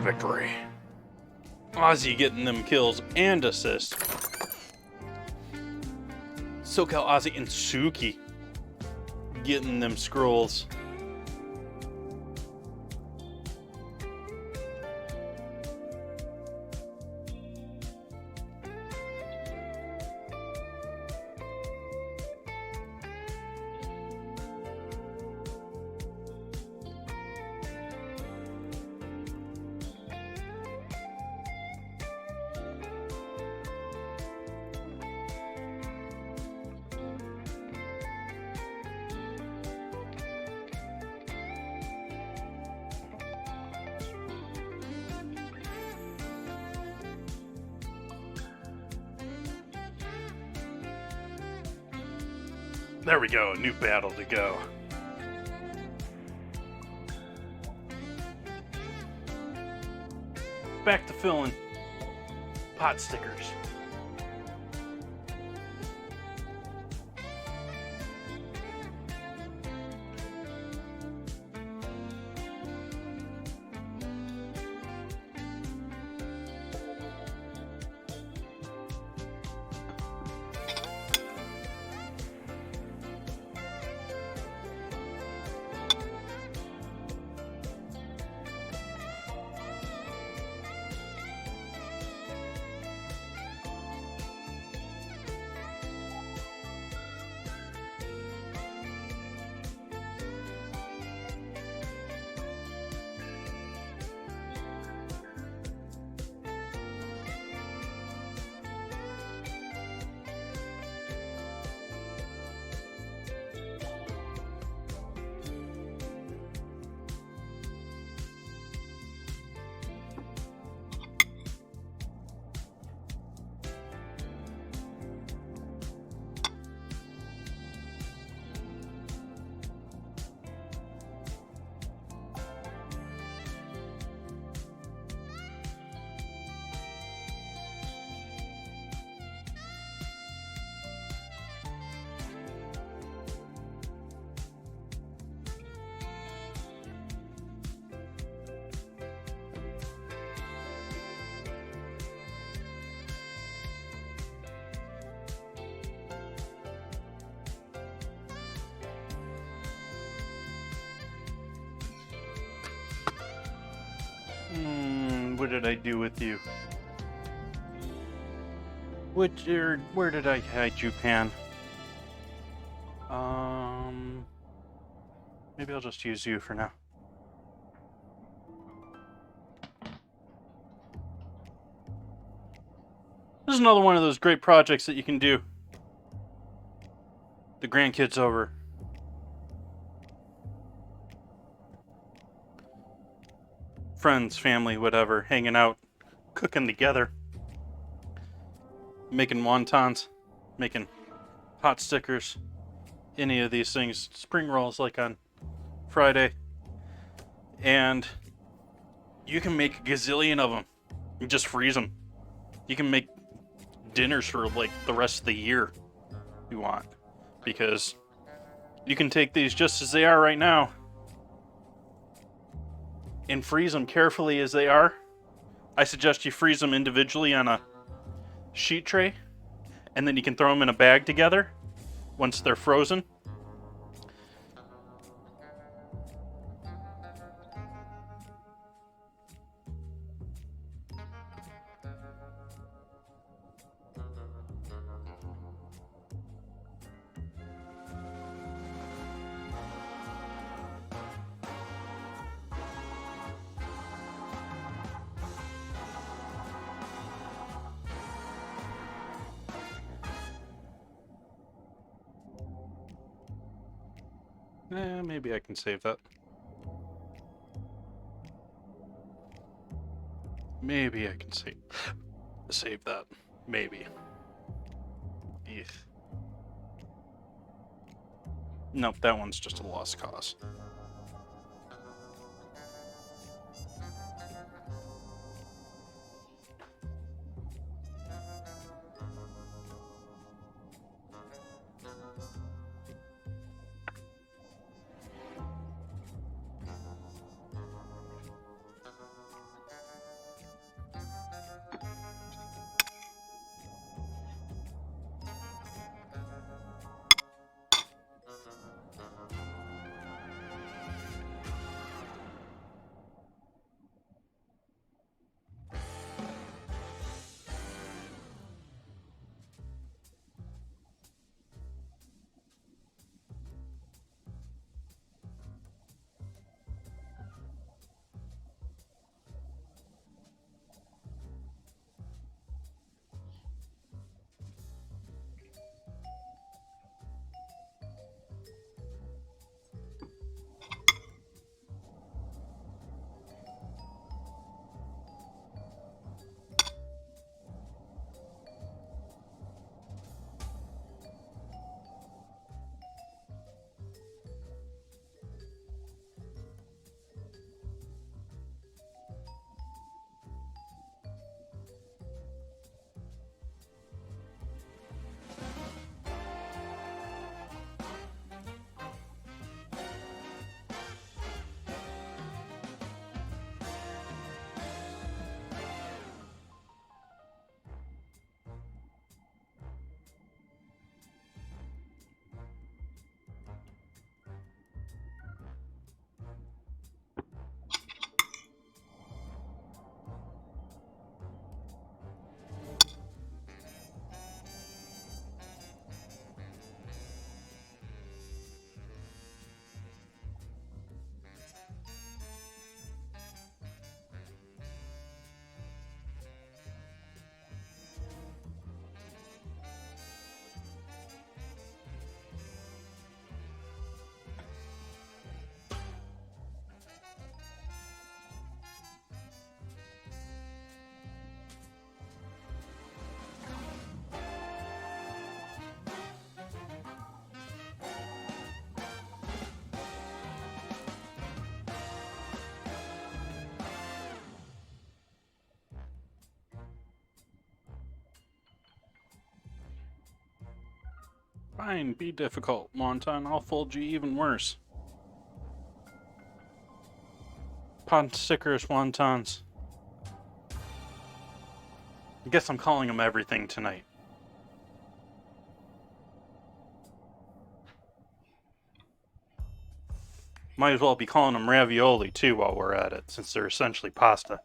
victory. Ozzy getting them kills and assists. SoCal Ozzy and Suki getting them scrolls. There we go, a new battle to go. Back to filling pot stickers. What did I do with you? Where did I hide you, Pan? Maybe I'll just use you for now. This is another one of those great projects that you can do. The grandkids over. Friends, family, whatever, hanging out, cooking together, making wontons, making pot stickers, any of these things, spring rolls like on Friday, and you can make a gazillion of them. You just freeze them. You can make dinners for like the rest of the year if you want, because you can take these just as they are right now and freeze them carefully as they are. I suggest you freeze them individually on a sheet tray, and then you can throw them in a bag together once they're frozen. Maybe I can save that. Maybe I can save that. Maybe. Eesh. Nope, that one's just a lost cause. Fine, be difficult, Wonton. I'll fold you even worse. Pot stickers, wontons. I guess I'm calling them everything tonight. Might as well be calling them ravioli, too, while we're at it, since they're essentially pasta.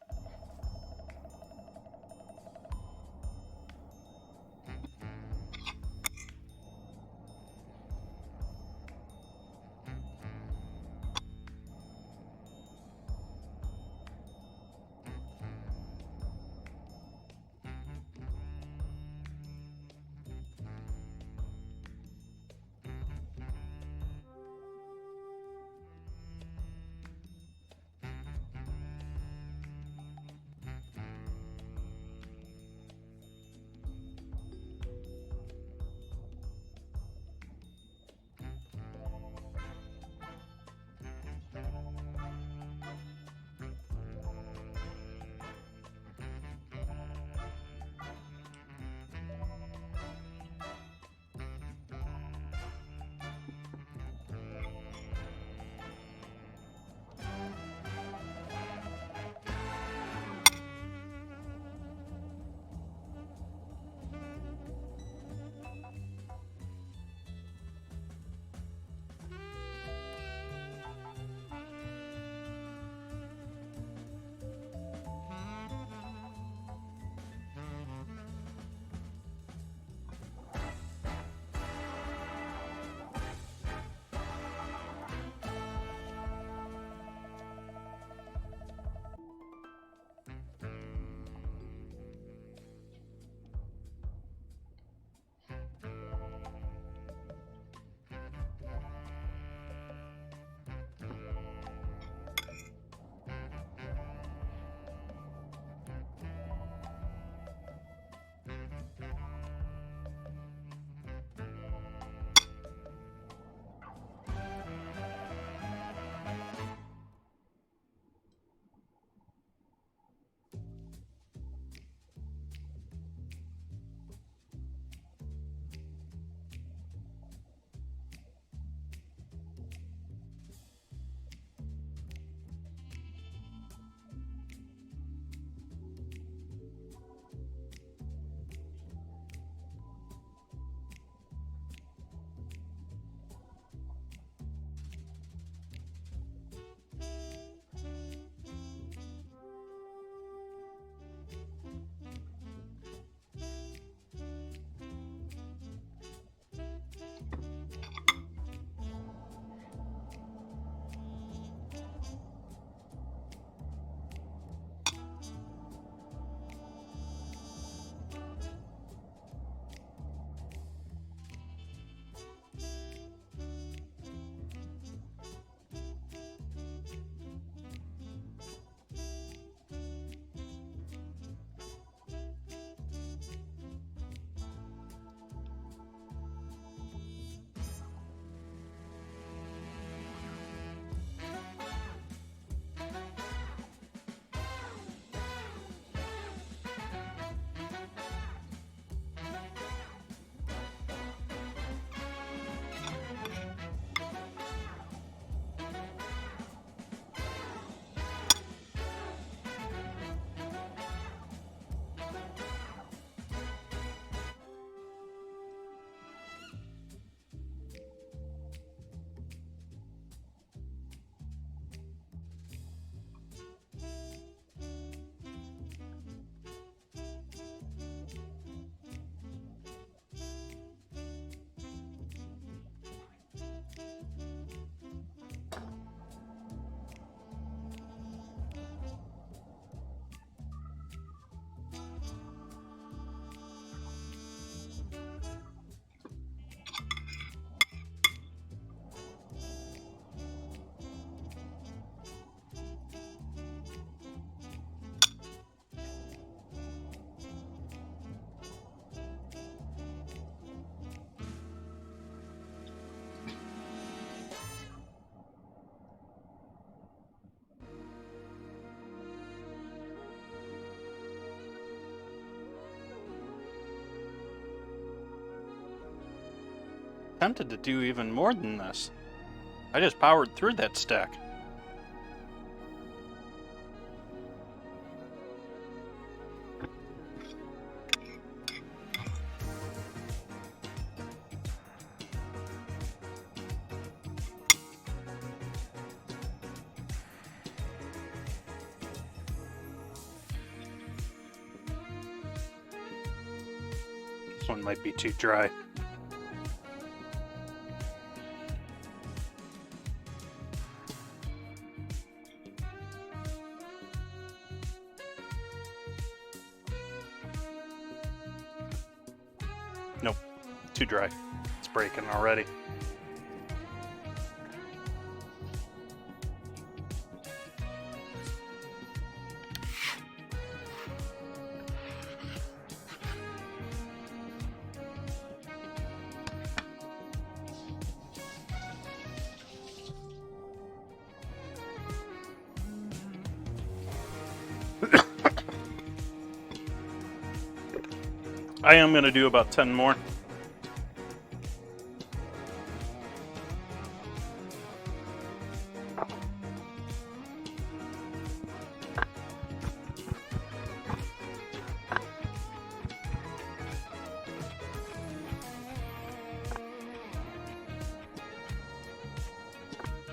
Tempted to do even more than this. I just powered through that stack. This one might be too dry. Nope, too dry. It's breaking already. I am going to do about 10 more.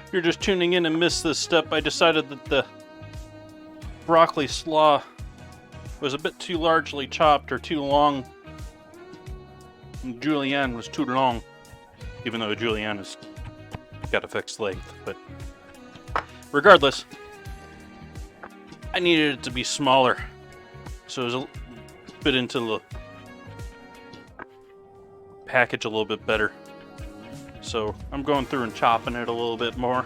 If you're just tuning in and missed this step, I decided that the broccoli slaw was a bit too largely chopped or too long. And julienne was too long, even though julienne has got a fixed length. But regardless, I needed it to be smaller, so it was a fit into the package a little bit better. So I'm going through and chopping it a little bit more.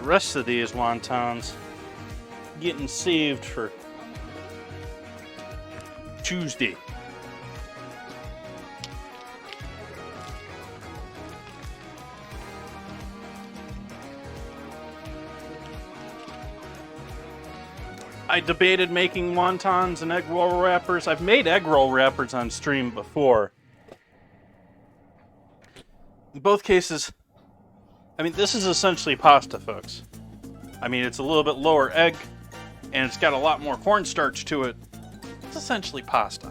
The rest of these wontons getting saved for Tuesday. I debated making wontons and egg roll wrappers. I've made egg roll wrappers on stream before. In both cases, I mean, this is essentially pasta, folks. I mean, it's a little bit lower egg, and it's got a lot more cornstarch to it. It's essentially pasta.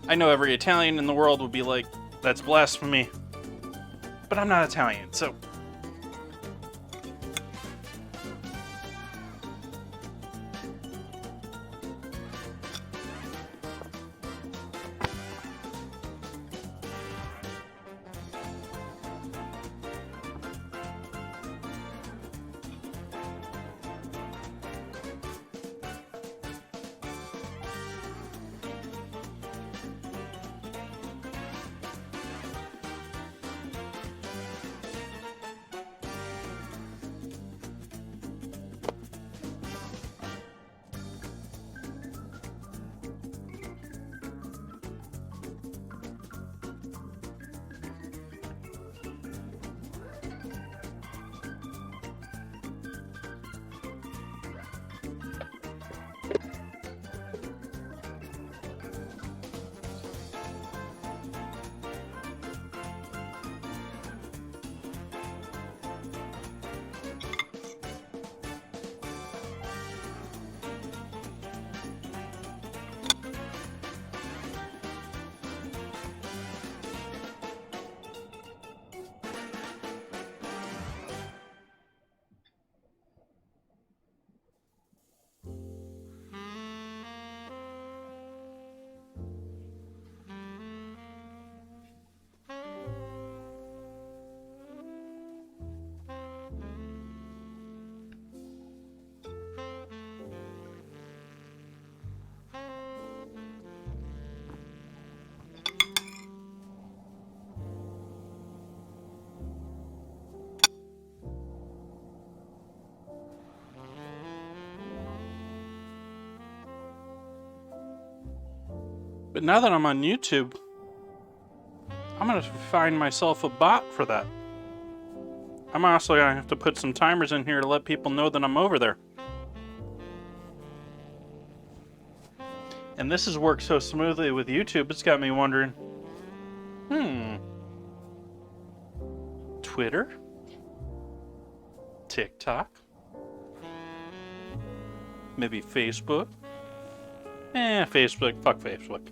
I know every Italian in the world would be like, that's blasphemy. But I'm not Italian, so... But now that I'm on YouTube, I'm going to find myself a bot for that. I'm also going to have to put some timers in here to let people know that I'm over there. And this has worked so smoothly with YouTube, it's got me wondering, Twitter? TikTok? Maybe Facebook? Facebook. Fuck Facebook.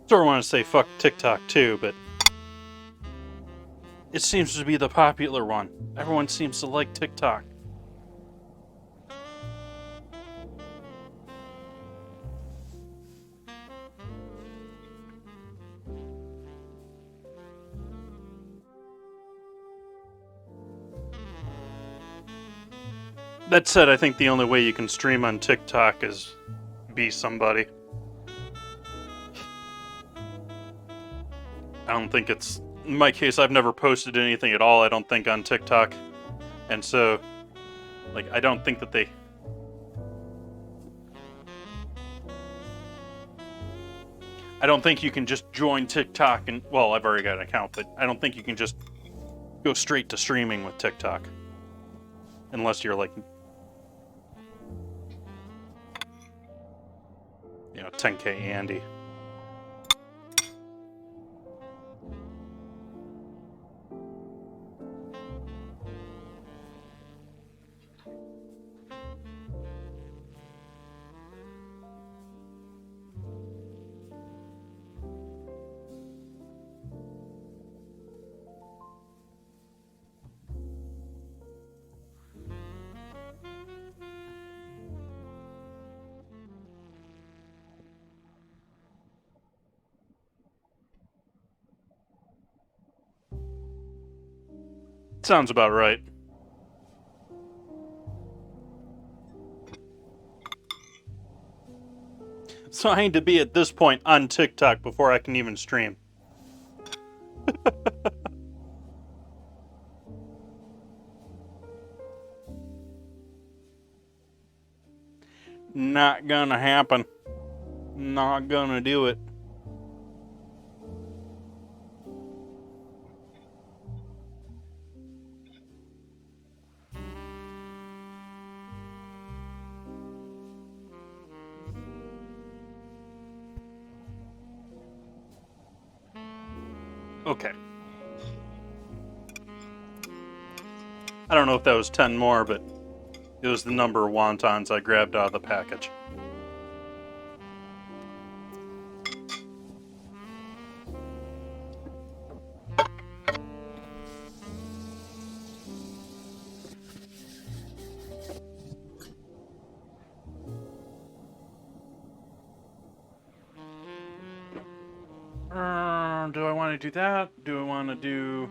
Sort of want to say fuck TikTok too, but it seems to be the popular one. Everyone seems to like TikTok. That said, I think the only way you can stream on TikTok is be somebody. I don't think it's... In my case, I've never posted anything at all, I don't think, on TikTok. And so, like, I don't think that they... I don't think you can just join TikTok and... Well, I've already got an account, but I don't think you can just go straight to streaming with TikTok. Unless you're, like... 10K Andy. Sounds about right. So I need to be at this point on TikTok before I can even stream. Not gonna happen. Not gonna do it. Okay. I don't know if that was 10 more, but it was the number of wontons I grabbed out of the package. Do I want to do that? Do I want to do...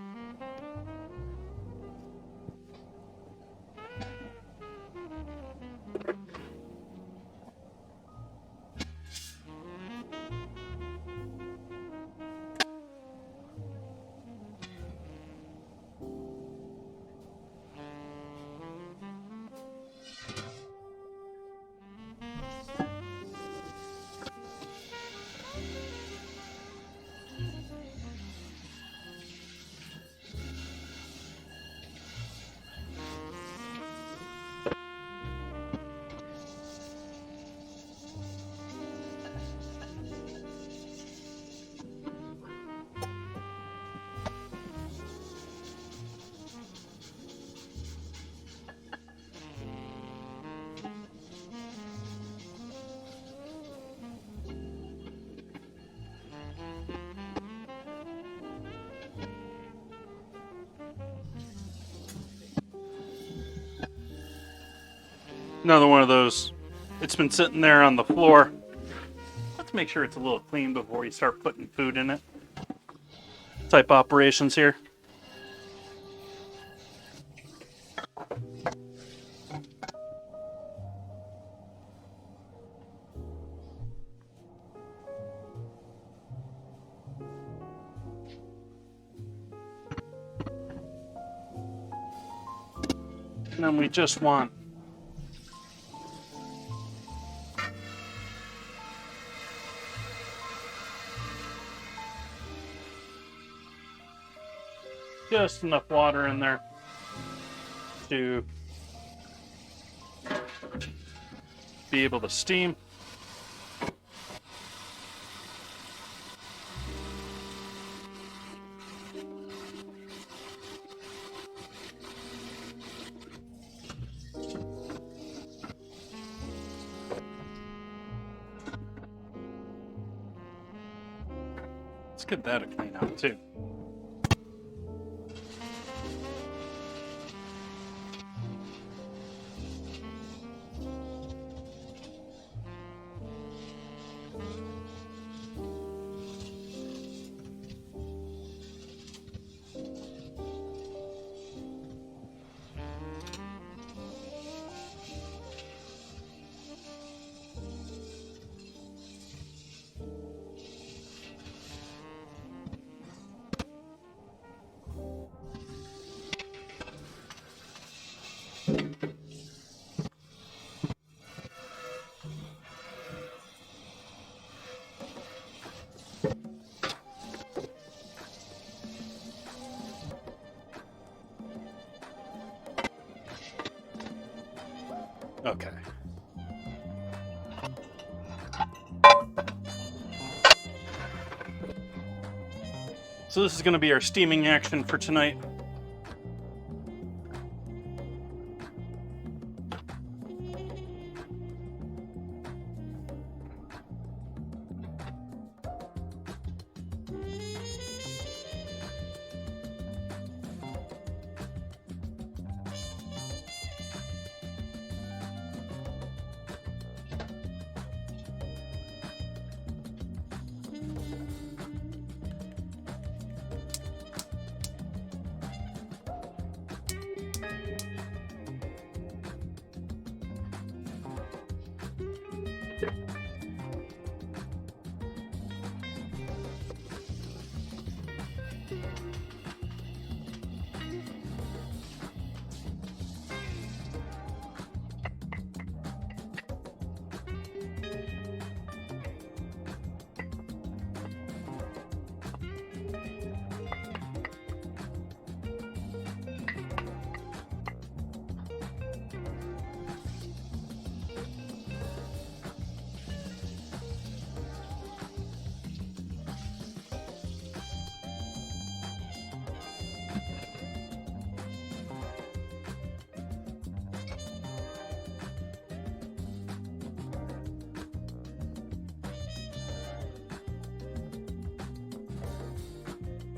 Another one of those. It's been sitting there on the floor. Let's make sure it's a little clean before you start putting food in it. Type operations here. And then we just want just enough water in there to be able to steam. Let's get that a clean out too. Okay. So this is going to be our steaming action for tonight.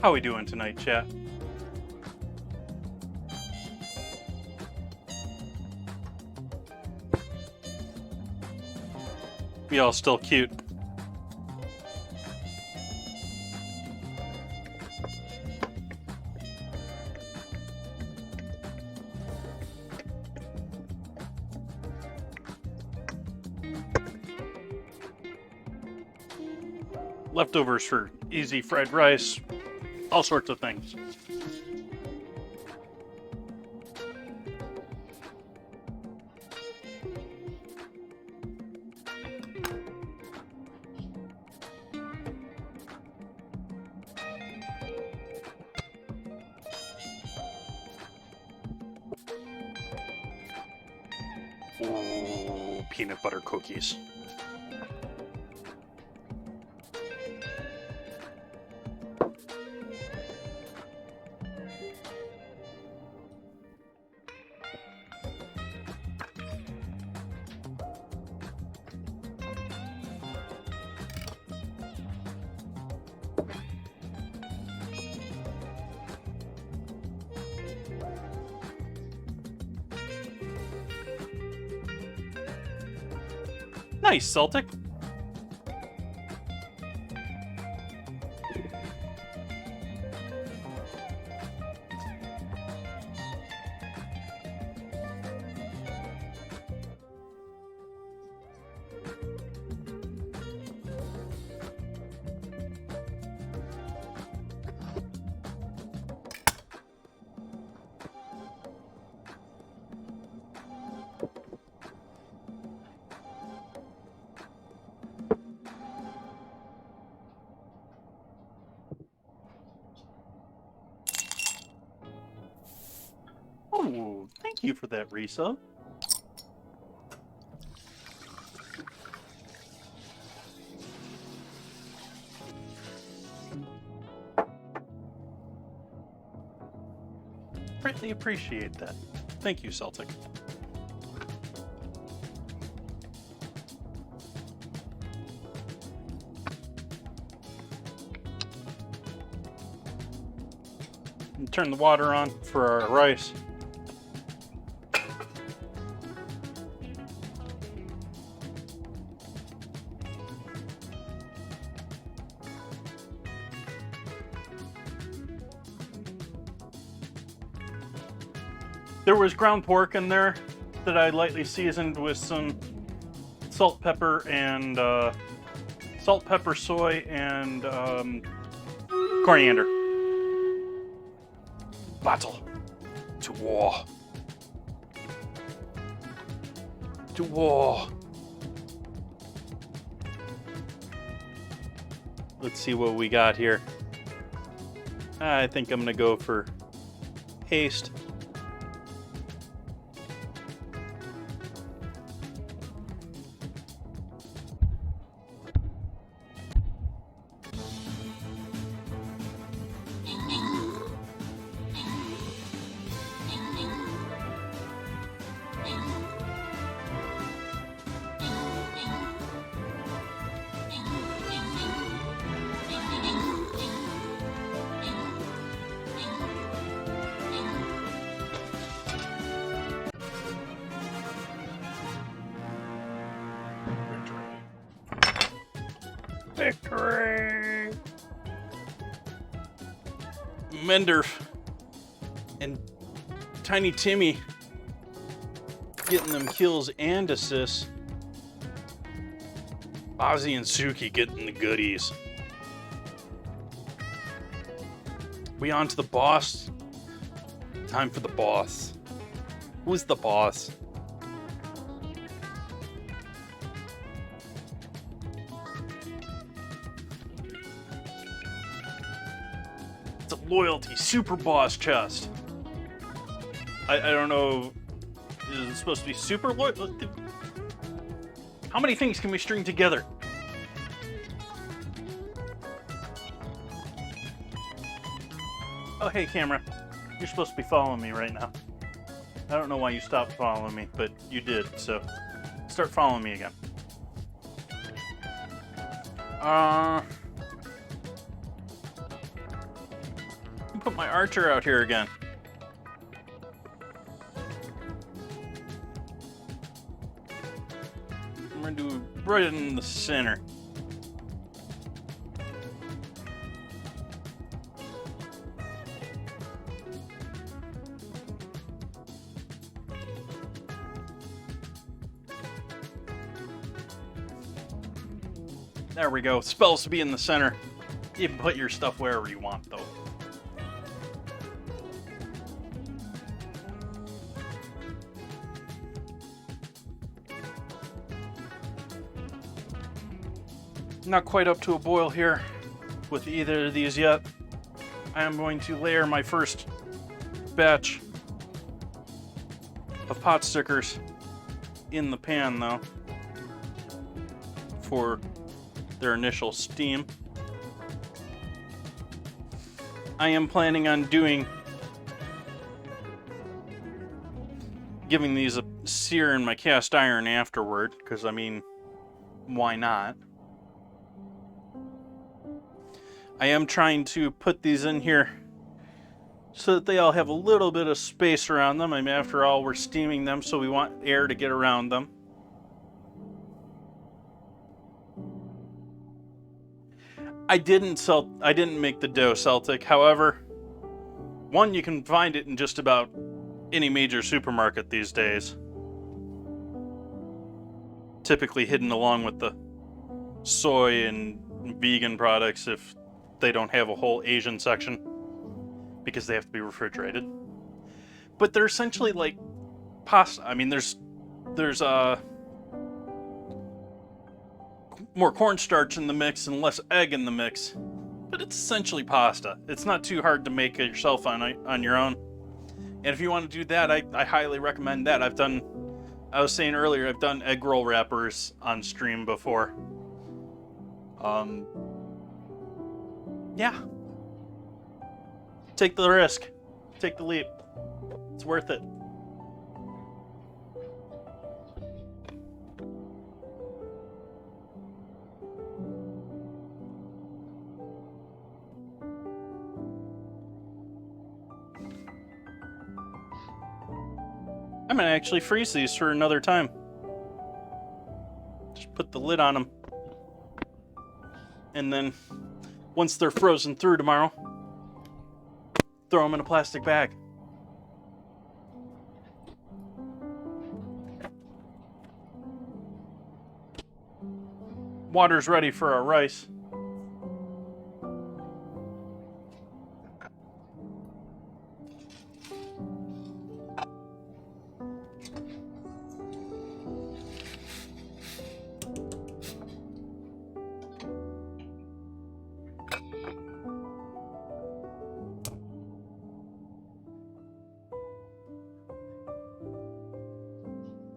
How we doing tonight, chat? We all still cute. Leftovers for easy fried rice, all sorts of things. Ooh, peanut butter cookies. Nice, Celtic. Oh, thank you for that resub. Greatly appreciate that. Thank you, Celtic. And turn the water on for our rice. There was ground pork in there that I lightly seasoned with some salt, pepper, and soy, and coriander. Battle to war. To war. Let's see what we got here. I think I'm gonna go for haste. Victory! Mendorf and Tiny Timmy getting them kills and assists. Ozzy and Suki getting the goodies. We on to the boss. Time for the boss. Who's the boss? It's a loyalty super boss chest. I don't know. Is it supposed to be super loyal? How many things can we string together? Oh, hey, camera. You're supposed to be following me right now. I don't know why you stopped following me, but you did, so start following me again. Put my archer out here again. I'm gonna do it right in the center. There we go. Spells to be in the center. You can put your stuff wherever you want, though. Not quite up to a boil here with either of these yet. I am going to layer my first batch of pot stickers in the pan, though, for their initial steam. I am planning on giving these a sear in my cast iron afterward, because I mean, why not? I am trying to put these in here so that they all have a little bit of space around them. I mean, after all, we're steaming them, so we want air to get around them. I didn't make the dough Celtic. However, one, you can find it in just about any major supermarket these days. Typically hidden along with the soy and vegan products if they don't have a whole Asian section, because they have to be refrigerated. But they're essentially like pasta. I mean, there's more cornstarch in the mix and less egg in the mix, but it's essentially pasta. It's not too hard to make it yourself on your own. And if you want to do that, I highly recommend that. I was saying earlier, I've done egg roll wrappers on stream before. Yeah. Take the risk. Take the leap. It's worth it. I'm gonna actually freeze these for another time. Just put the lid on them. And then, once they're frozen through tomorrow, throw them in a plastic bag. Water's ready for our rice.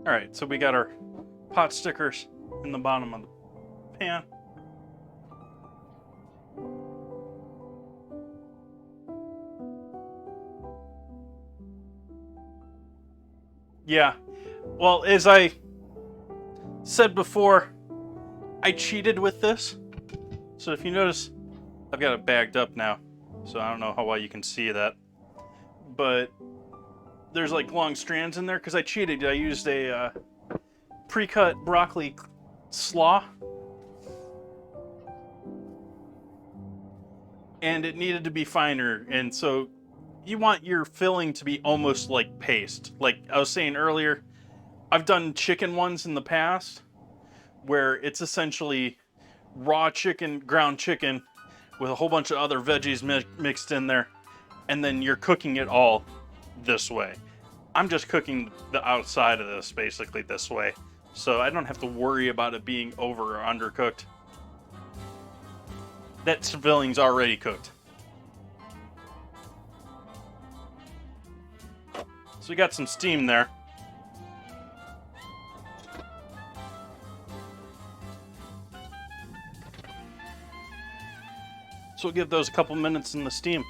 Alright, so we got our pot stickers in the bottom of the pan. Yeah, well, as I said before, I cheated with this. So if you notice, I've got it bagged up now, so I don't know how well you can see that. But there's like long strands in there because I cheated. I used a pre-cut broccoli slaw, and it needed to be finer. And so you want your filling to be almost like paste. Like I was saying earlier, I've done chicken ones in the past where it's essentially raw chicken, ground chicken, with a whole bunch of other veggies mixed in there, and then you're cooking it all this way. I'm just cooking the outside of this basically this way, so I don't have to worry about it being over or undercooked. That filling's already cooked. So we got some steam there. So we'll give those a couple minutes in the steam.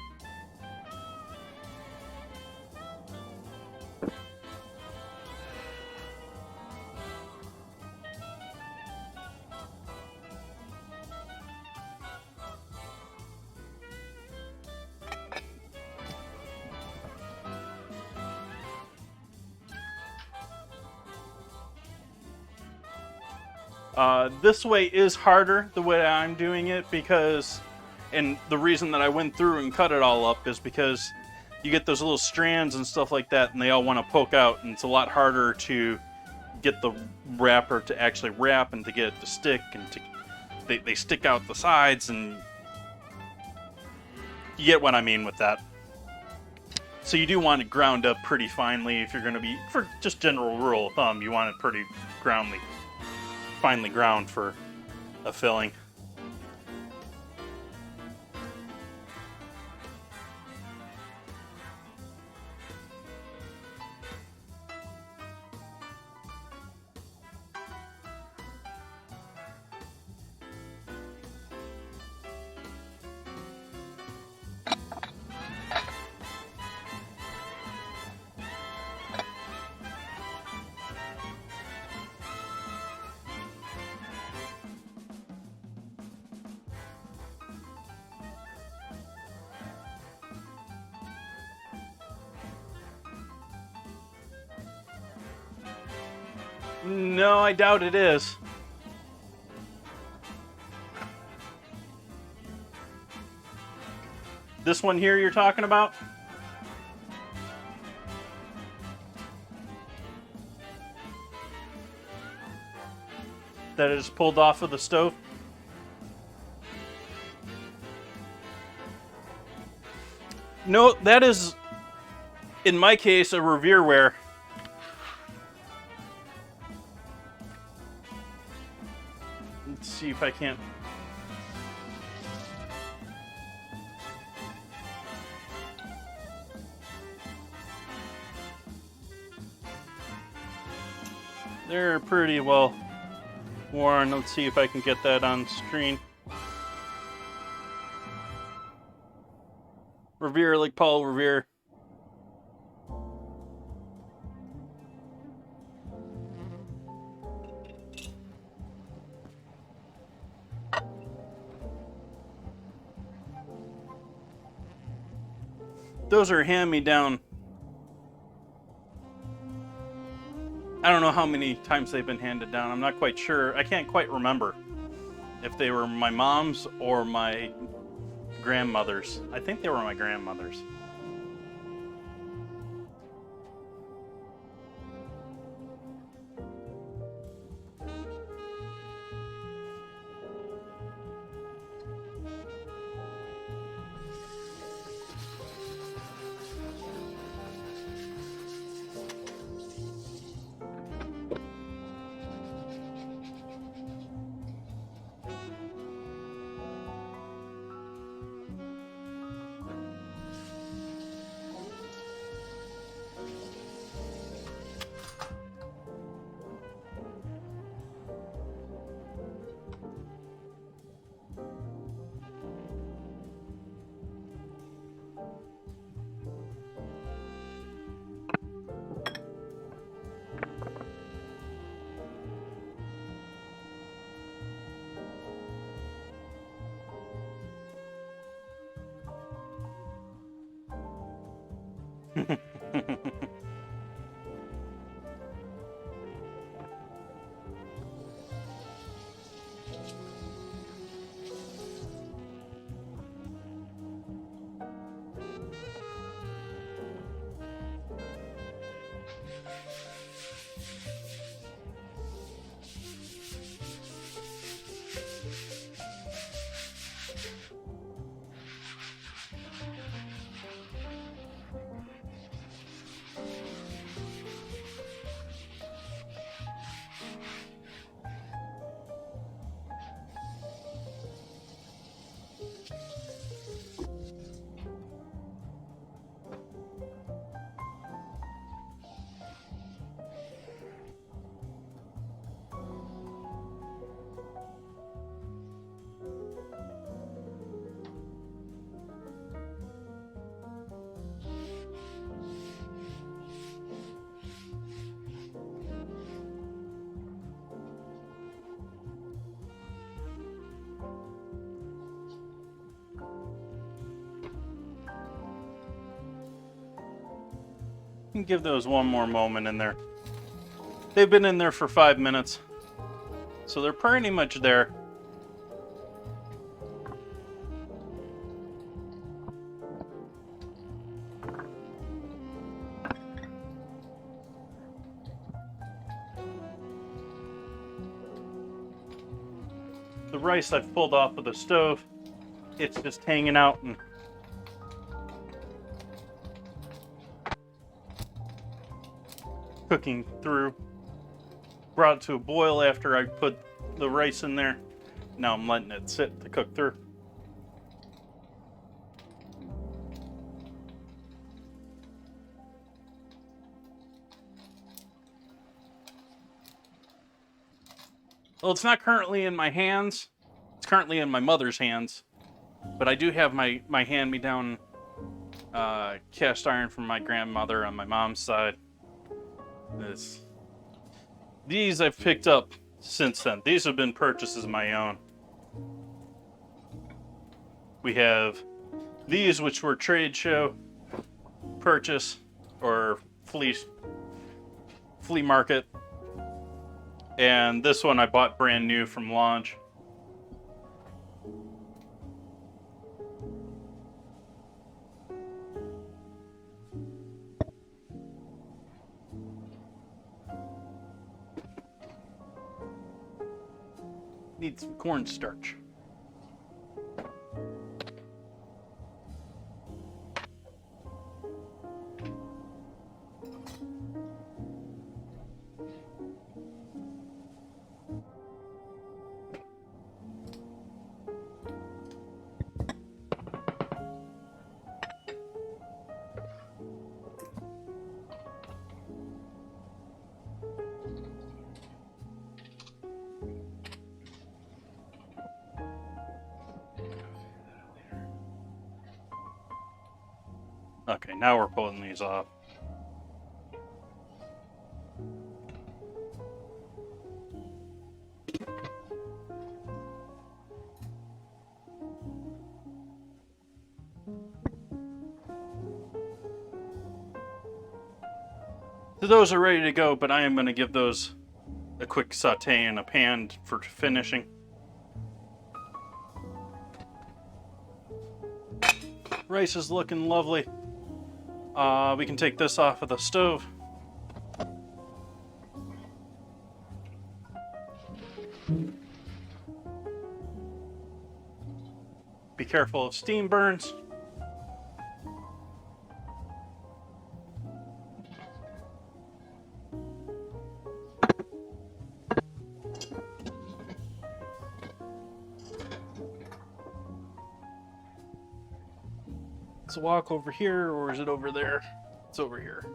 This way is harder, the way I'm doing it, because, and the reason that I went through and cut it all up is because you get those little strands and stuff like that, and they all want to poke out, and it's a lot harder to get the wrapper to actually wrap and to get it to stick, and they stick out the sides, and you get what I mean with that. So you do want it ground up pretty finely if you're going to be, for just general rule of thumb, you want it pretty finely ground for a filling. No, I doubt it is. This one here you're talking about? That is pulled off of the stove? No, that is, in my case, a Revereware. Let's see if I can't. They're pretty well worn. Let's see if I can get that on screen. Revere, like Paul Revere. Those are hand-me-down. I don't know how many times they've been handed down. I'm not quite sure. I can't quite remember if they were my mom's or my grandmother's. I think they were my grandmother's. Give those one more moment in there. They've been in there for 5 minutes, so they're pretty much there. The rice I've pulled off of the stove. It's just hanging out and cooking through. Brought it to a boil after I put the rice in there. Now I'm letting it sit to cook through. Well, it's not currently in my hands. It's currently in my mother's hands. But I do have my hand-me-down cast iron from my grandmother on my mom's side. These I've picked up since then. These have been purchases of my own. We have these, which were trade show purchase or flea market. And this one I bought brand new from launch. Need some cornstarch. Okay, now we're pulling these off. So those are ready to go, but I am going to give those a quick saute in a pan for finishing. Rice is looking lovely. We can take this off of the stove. Be careful of steam burns. Let's walk over here, or is it over there? It's over here.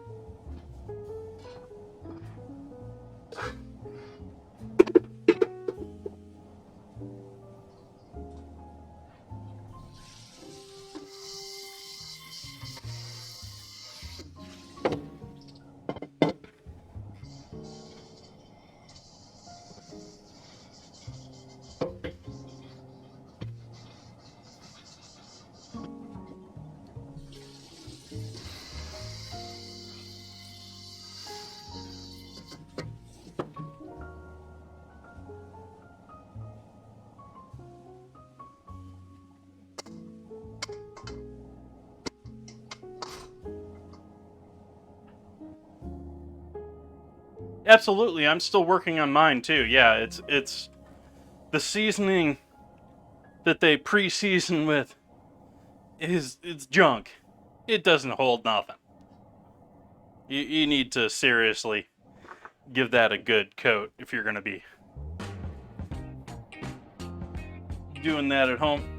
Absolutely, I'm still working on mine too. Yeah, it's the seasoning that they pre-season with it's junk. It doesn't hold nothing. You need to seriously give that a good coat if you're going to be doing that at home.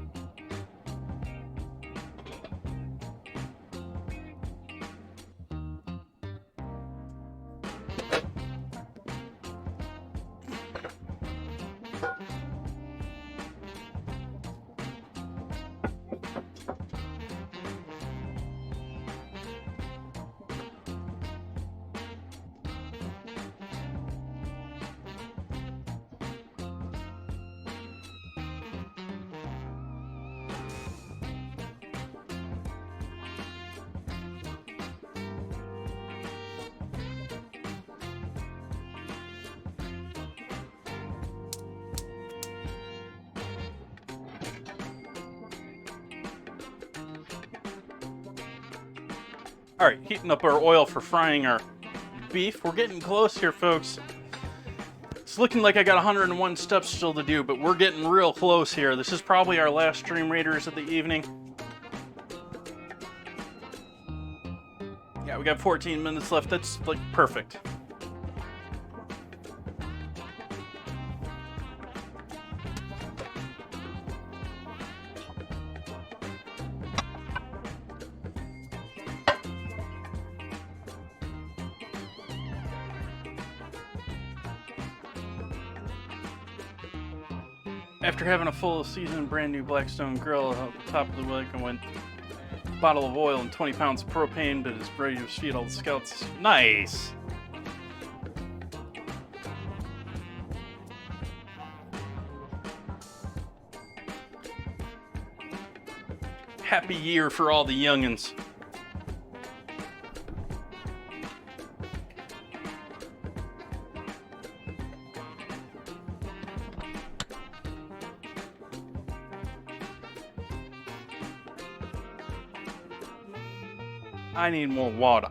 All right, heating up our oil for frying our beef. We're getting close here, folks. It's looking like I got 101 steps still to do, but we're getting real close here. This is probably our last Stream Raiders of the evening. Yeah, we got 14 minutes left. That's like perfect. After having a full seasoned brand new Blackstone grill at the top of the lake, I went bottle of oil and 20 pounds of propane, but it's ready to feed all the scouts. Nice! Happy year for all the youngins. I need more water.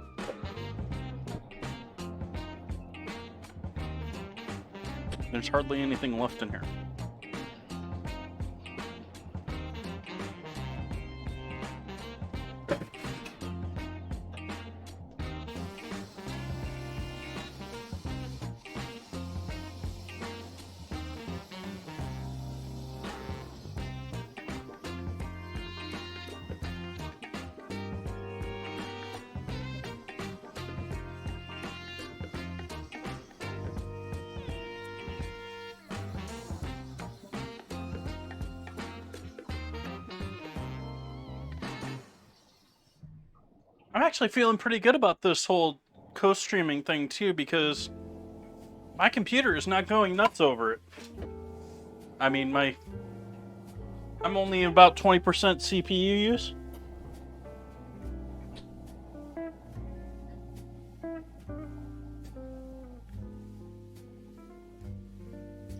There's hardly anything left in here. I'm actually feeling pretty good about this whole co-streaming thing too, because my computer is not going nuts over it. I mean, I'm only about 20% CPU use.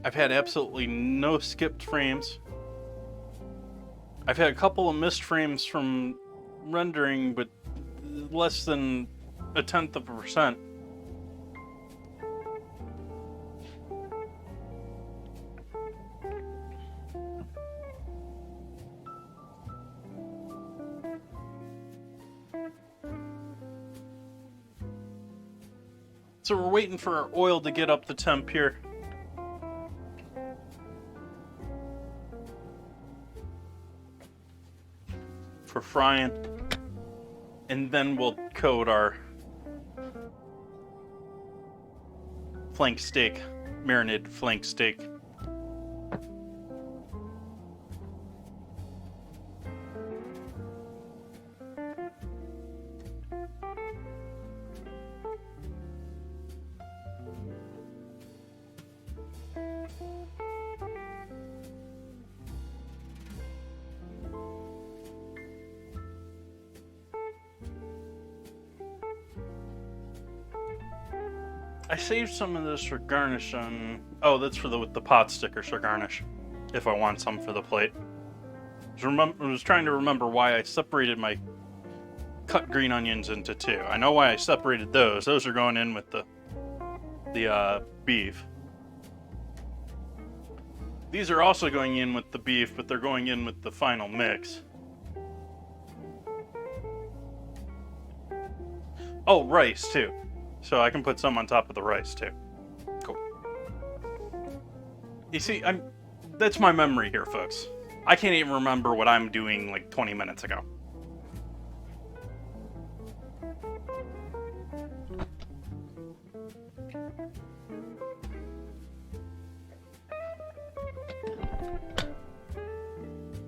I've had absolutely no skipped frames. I've had a couple of missed frames from rendering, but less than 0.1%. So we're waiting for our oil to get up the temp here. For frying. And then we'll coat our flank steak, marinated flank steak. I saved some of this for garnish on... Oh, that's for the pot stickers for garnish. If I want some for the plate. I was trying to remember why I separated my cut green onions into two. I know why I separated those. Those are going in with the beef. These are also going in with the beef, but they're going in with the final mix. Oh, rice too. So I can put some on top of the rice too. Cool. You see, that's my memory here, folks. I can't even remember what I'm doing like 20 minutes ago.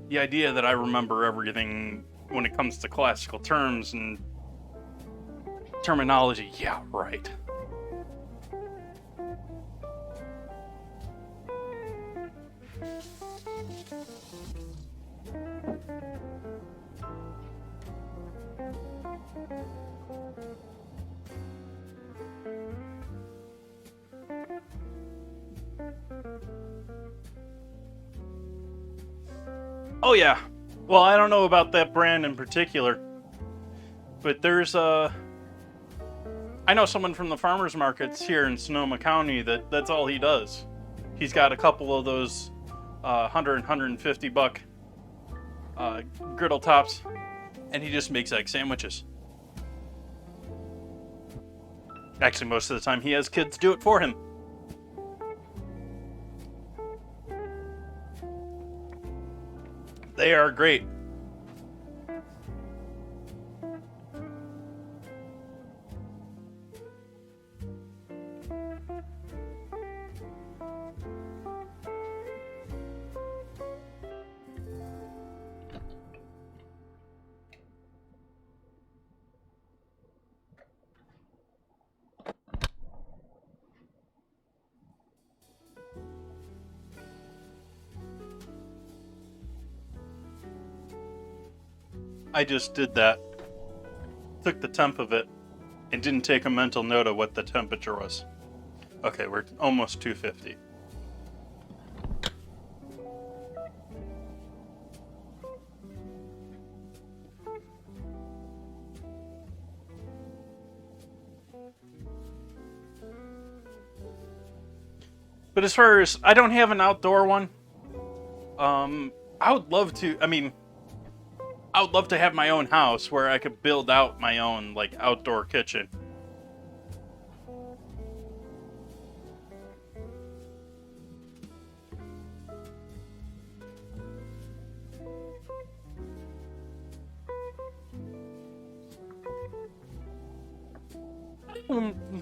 The idea that I remember everything when it comes to classical terms and terminology, yeah, right. Oh yeah. Well, I don't know about that brand in particular, but there's I know someone from the farmers markets here in Sonoma County that's all he does. He's got a couple of those $150 griddle tops, and he just makes egg sandwiches. Actually, most of the time he has kids do it for him. They are great. I just did that. Took the temp of it and didn't take a mental note of what the temperature was. Okay, we're almost 250. But as far as, I don't have an outdoor one. I would love to, I would love to have my own house where I could build out my own, like, outdoor kitchen.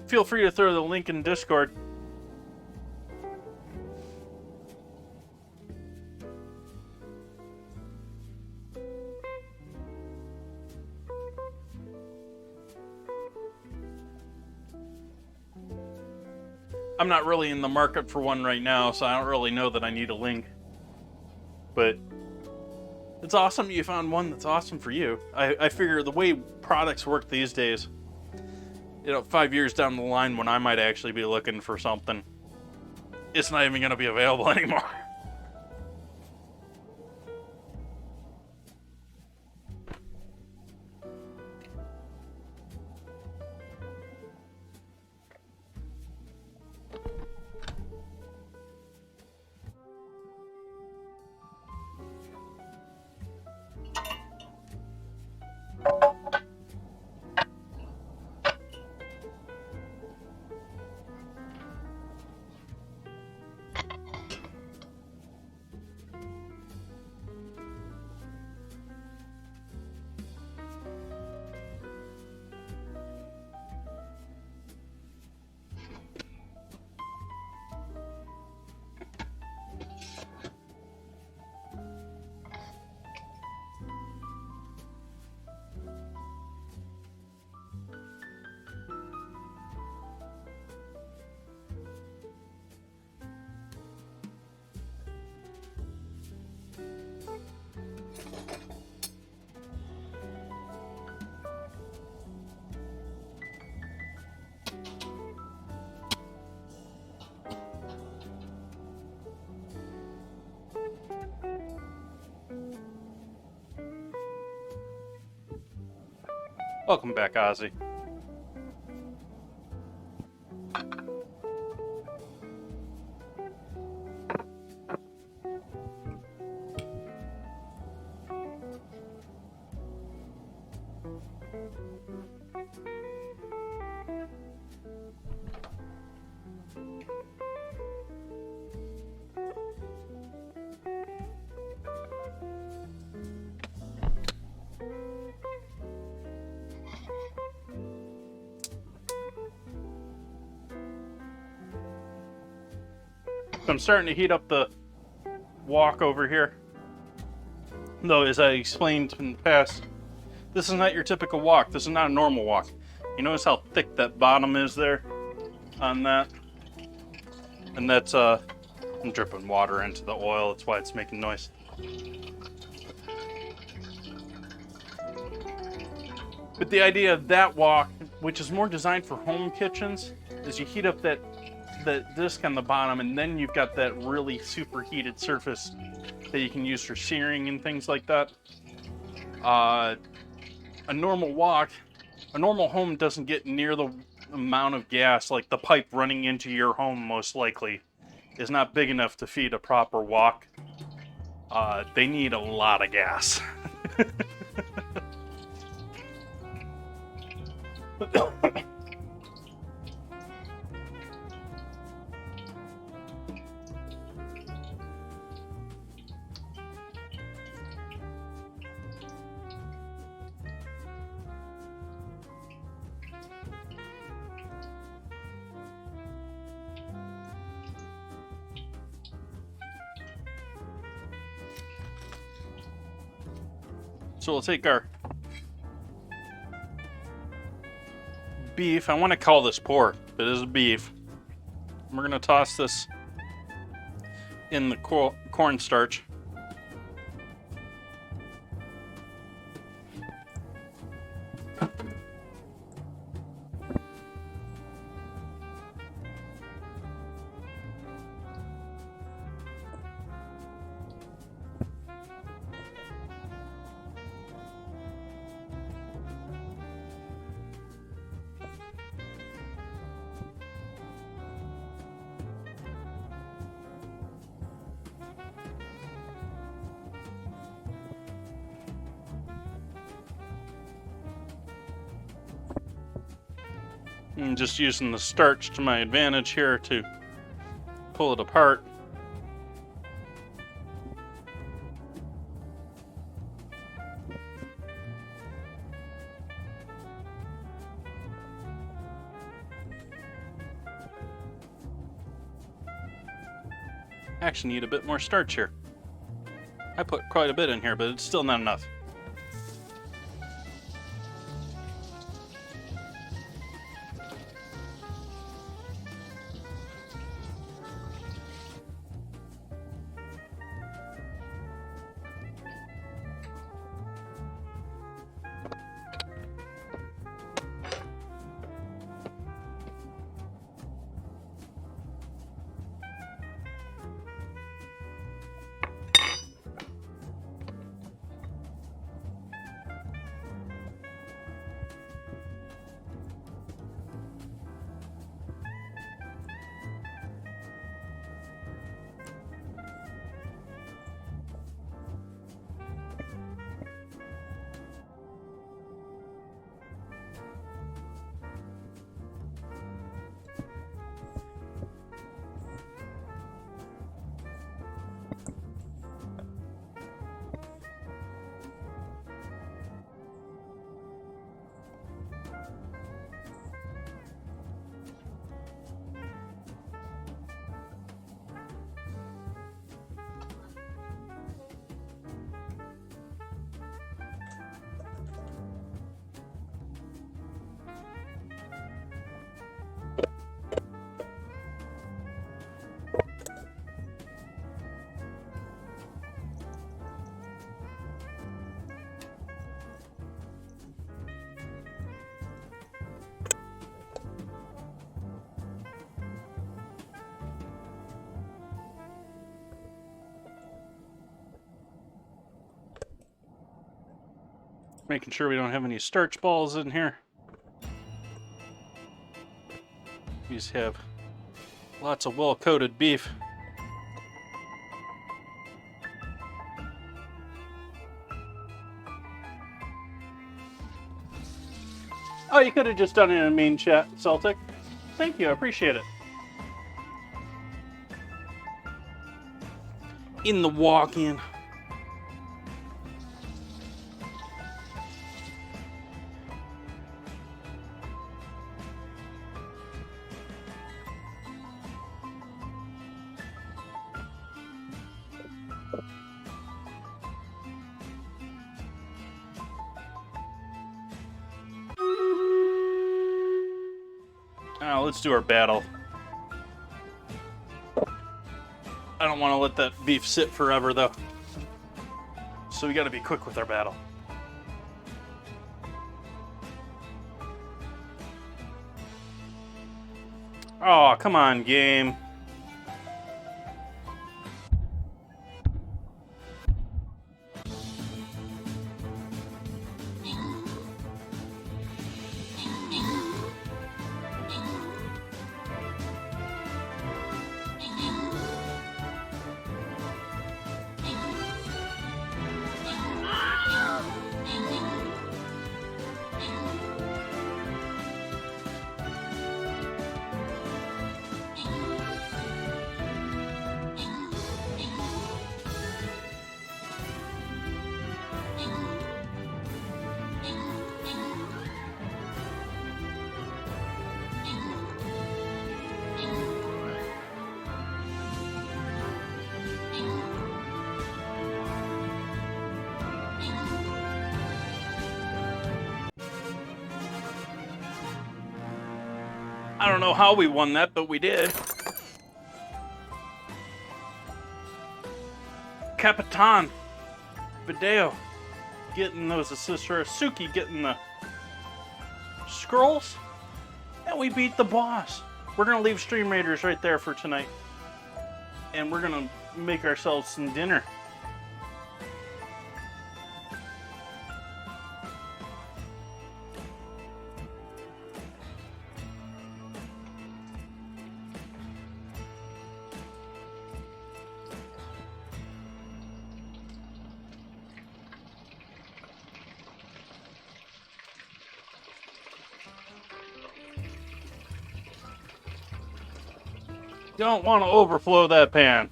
Feel free to throw the link in Discord. I'm not really in the market for one right now, so I don't really know that I need a link. But it's awesome you found one that's awesome for you. I figure the way products work these days, 5 years down the line when I might actually be looking for something, it's not even going to be available anymore. Welcome back, Ozzy. I'm starting to heat up the wok over here. Though, as I explained in the past, this is not your typical wok. This is not a normal wok. You notice how thick that bottom is there on that? And that's, I'm dripping water into the oil. That's why it's making noise. But the idea of that wok, which is more designed for home kitchens, is you heat up that disc on the bottom, and then you've got that really super heated surface that you can use for searing and things like that. A normal wok, a normal home doesn't get near the amount of gas, like the pipe running into your home most likely is not big enough to feed a proper wok. They need a lot of gas. So we'll take our beef. I want to call this pork, but it is beef. We're going to toss this in the cornstarch. I'm just using the starch to my advantage here to pull it apart. Actually need a bit more starch here. I put quite a bit in here, but it's still not enough. Making sure we don't have any starch balls in here. We just have lots of well-coated beef. Oh, you could have just done it in a main chat, Celtic. Thank you, I appreciate it. In the walk-in. Now let's do our battle. I don't want to let that beef sit forever though. So we got to be quick with our battle. Oh, come on, game. I don't know how we won that, but we did. Capitan Video getting those assists for Suki, getting the scrolls, and we beat the boss. We're gonna leave Stream Raiders right there for tonight, and we're gonna make ourselves some dinner. Don't want to overflow that pan.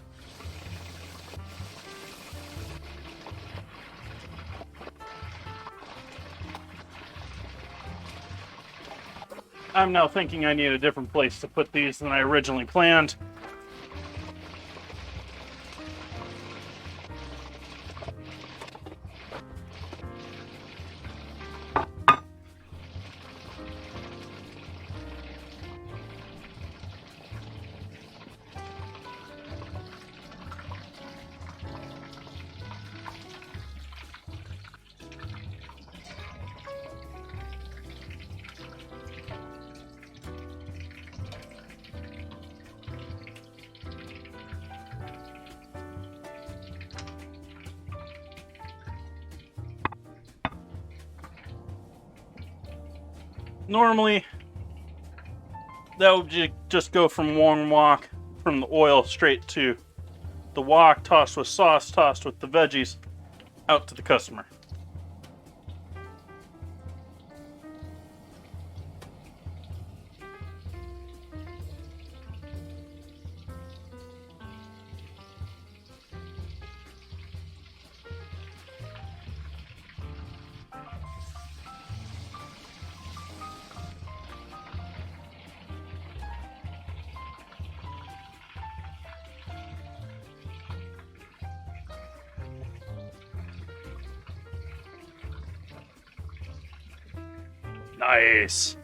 I'm now thinking I need a different place to put these than I originally planned. Normally, that would just go from warm wok, from the oil straight to the wok, tossed with sauce, tossed with the veggies, out to the customer. Nice.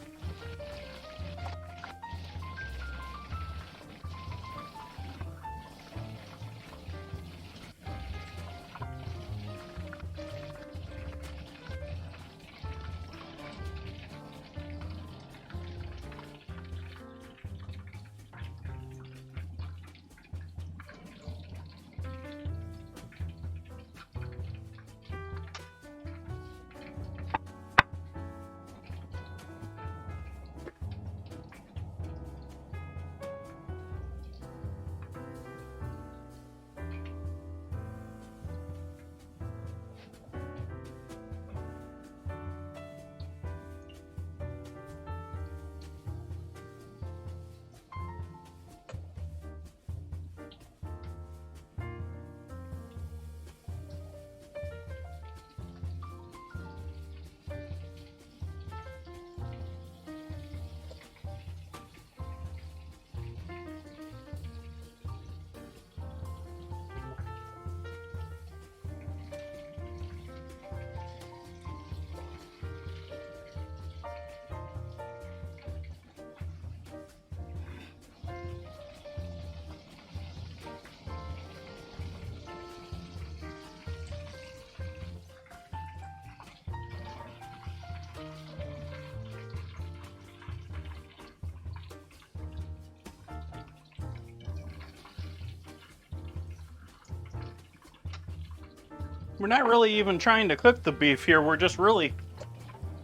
We're not really even trying to cook the beef here. We're just really,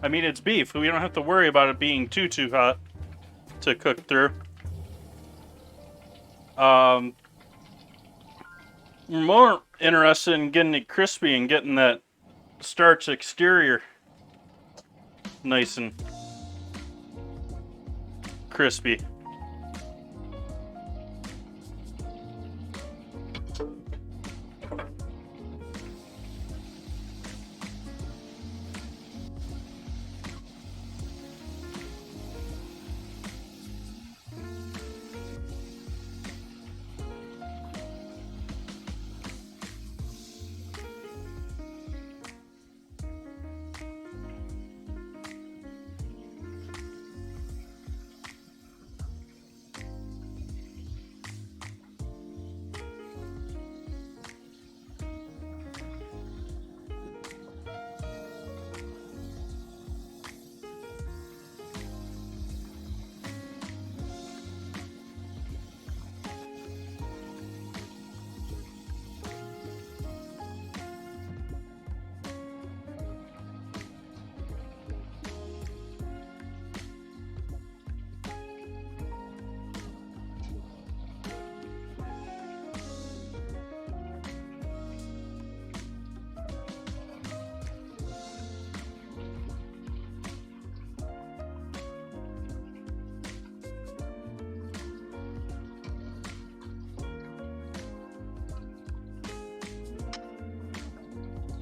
I mean, it's beef. We don't have to worry about it being too hot to cook through. We're more interested in getting it crispy and getting that starch exterior nice and crispy.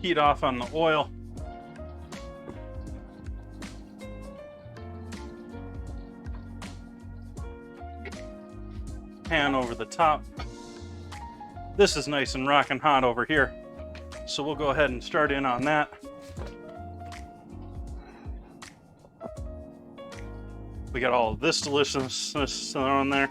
Heat off on the oil. Pan over the top. This is nice and rocking hot over here, so we'll go ahead and start in on that. We got all of this deliciousness on there.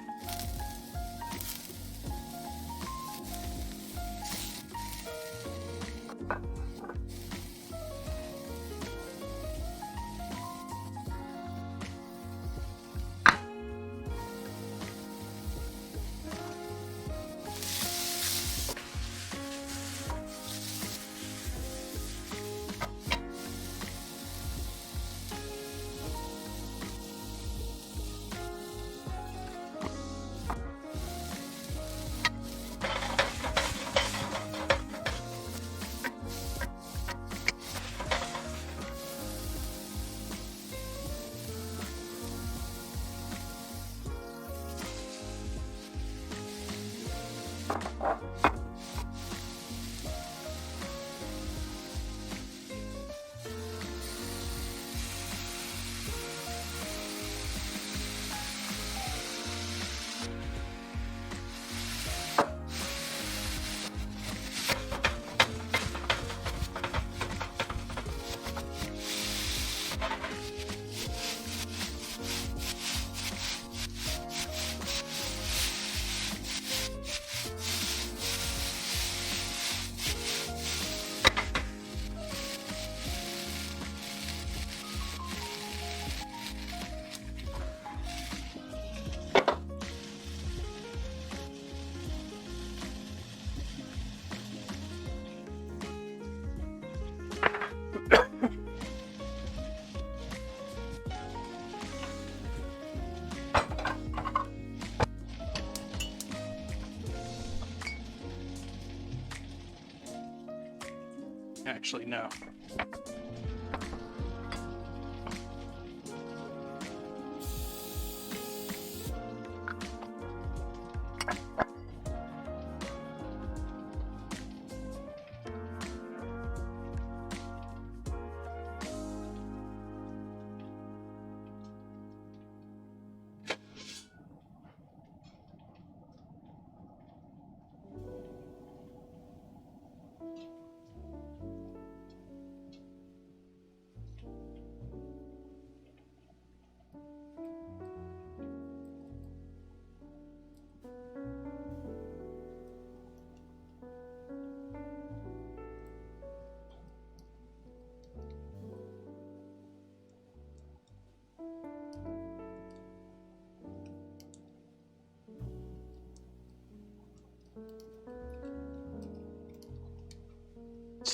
Actually, no.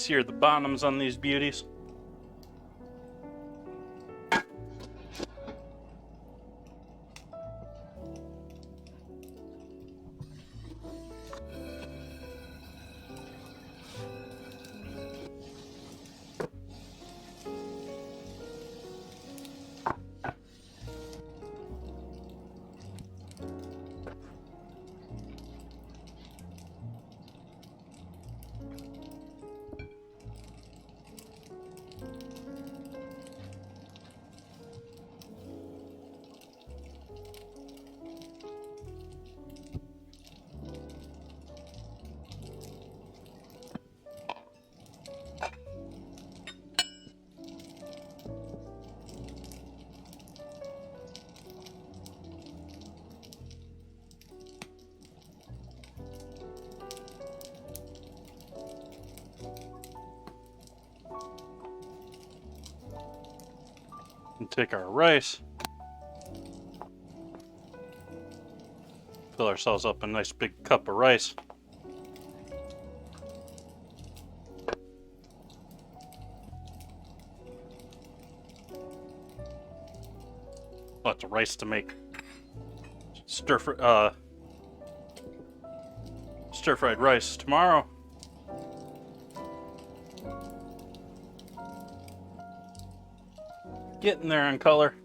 sear the bottoms on these beauties. And take our rice, fill ourselves up a nice big cup of rice. Lots of rice to make stir-fried rice tomorrow. Getting there in color.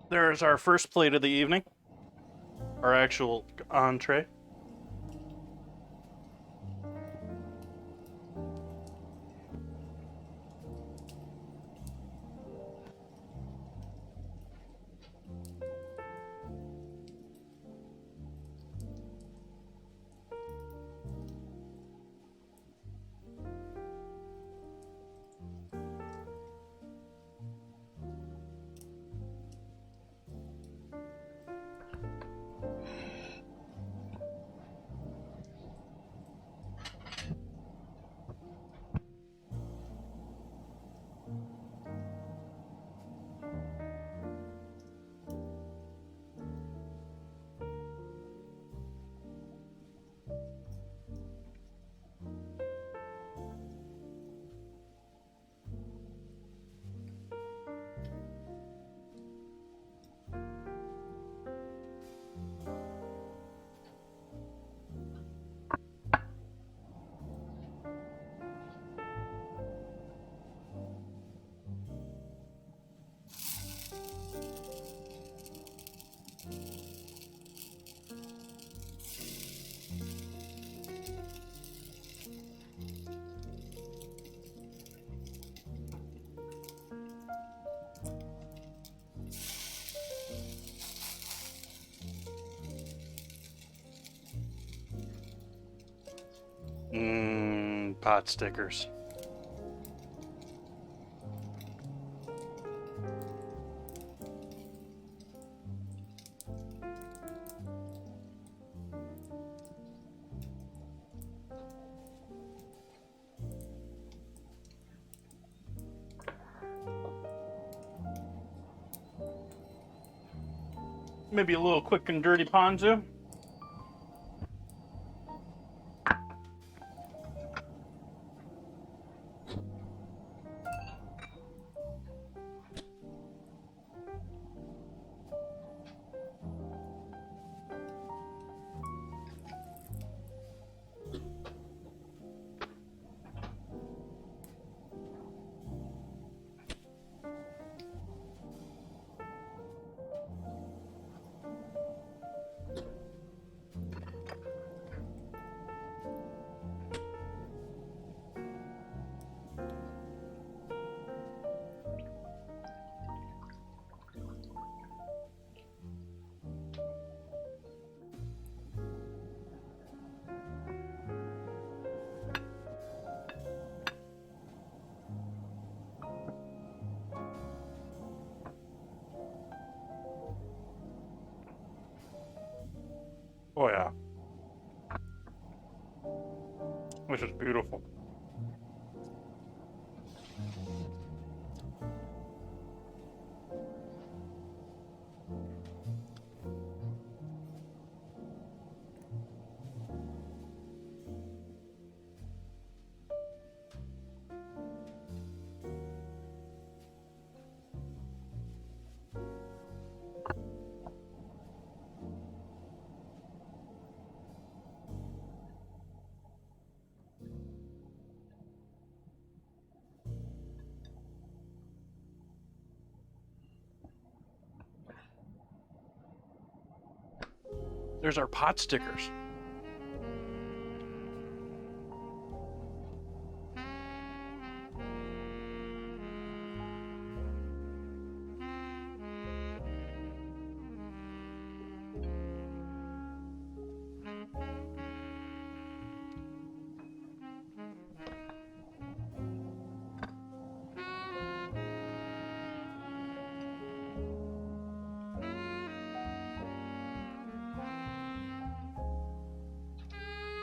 There's our first plate of the evening, our actual entree. Pot stickers. Maybe a little quick and dirty ponzu. This is beautiful. There's our pot stickers.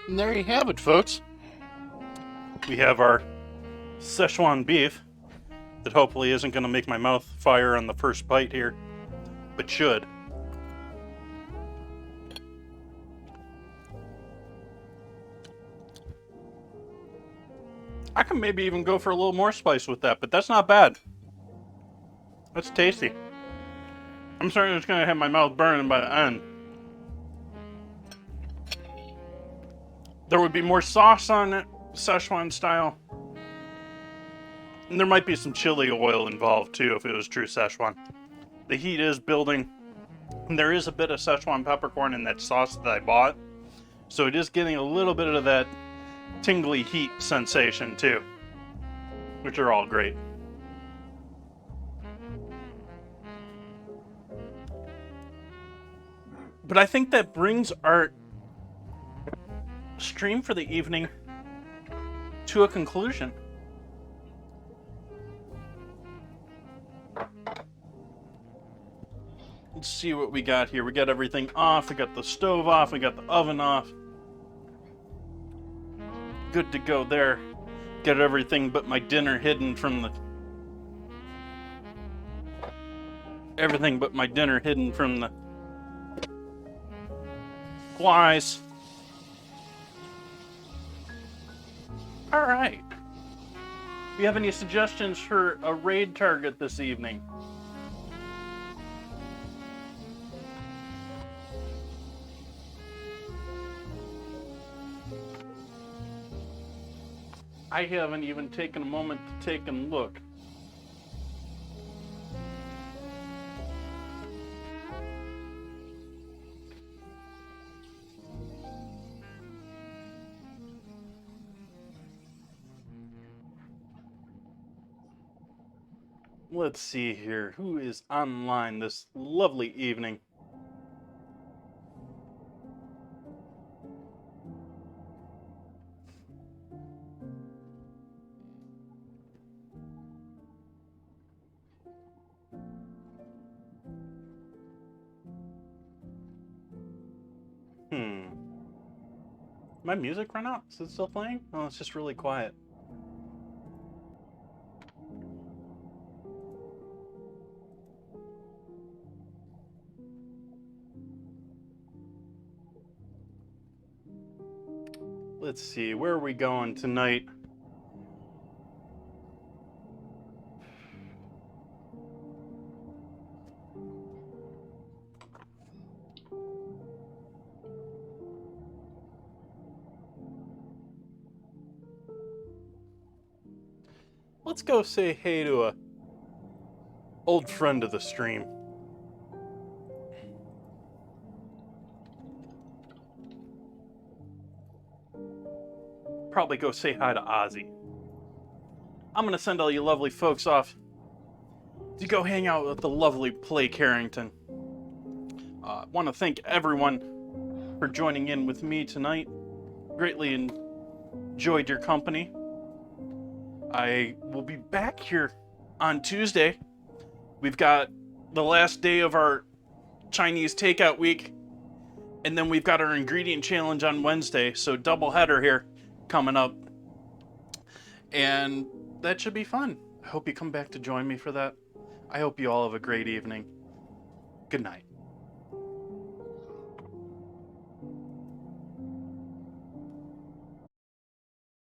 And there you have it, folks. We have our Szechuan beef that hopefully isn't going to make my mouth fire on the first bite here, but should. I can maybe even go for a little more spice with that, but that's not bad. That's tasty. I'm certain it's going to have my mouth burning by the end. There would be more sauce on it, Szechuan style. And there might be some chili oil involved too if it was true Szechuan. The heat is building. And there is a bit of Szechuan peppercorn in that sauce that I bought. So it is getting a little bit of that tingly heat sensation too. Which are all great. But I think that brings our stream for the evening to a conclusion. Let's see what we got here. We got everything off. We got the stove off. We got the oven off. Good to go there. Got everything but my dinner hidden from the... Everything but my dinner hidden from the flies. All right. Do you have any suggestions for a raid target this evening? I haven't even taken a moment to take a look. Let's see here. Who is online this lovely evening? My music run out? Is it still playing? Oh, it's just really quiet. Let's see, where are we going tonight? Let's go say hey to a old friend of the stream. Probably go say hi to Ozzy. I'm gonna send all you lovely folks off to go hang out with the lovely Play Carrington. Want to thank everyone for joining in with me tonight. Greatly enjoyed your company. I will be back here on Tuesday. We've got the last day of our Chinese takeout week, and then we've got our ingredient challenge on Wednesday, so double header here coming up. And that should be fun. I hope you come back to join me for that. I hope you all have a great evening. Good night.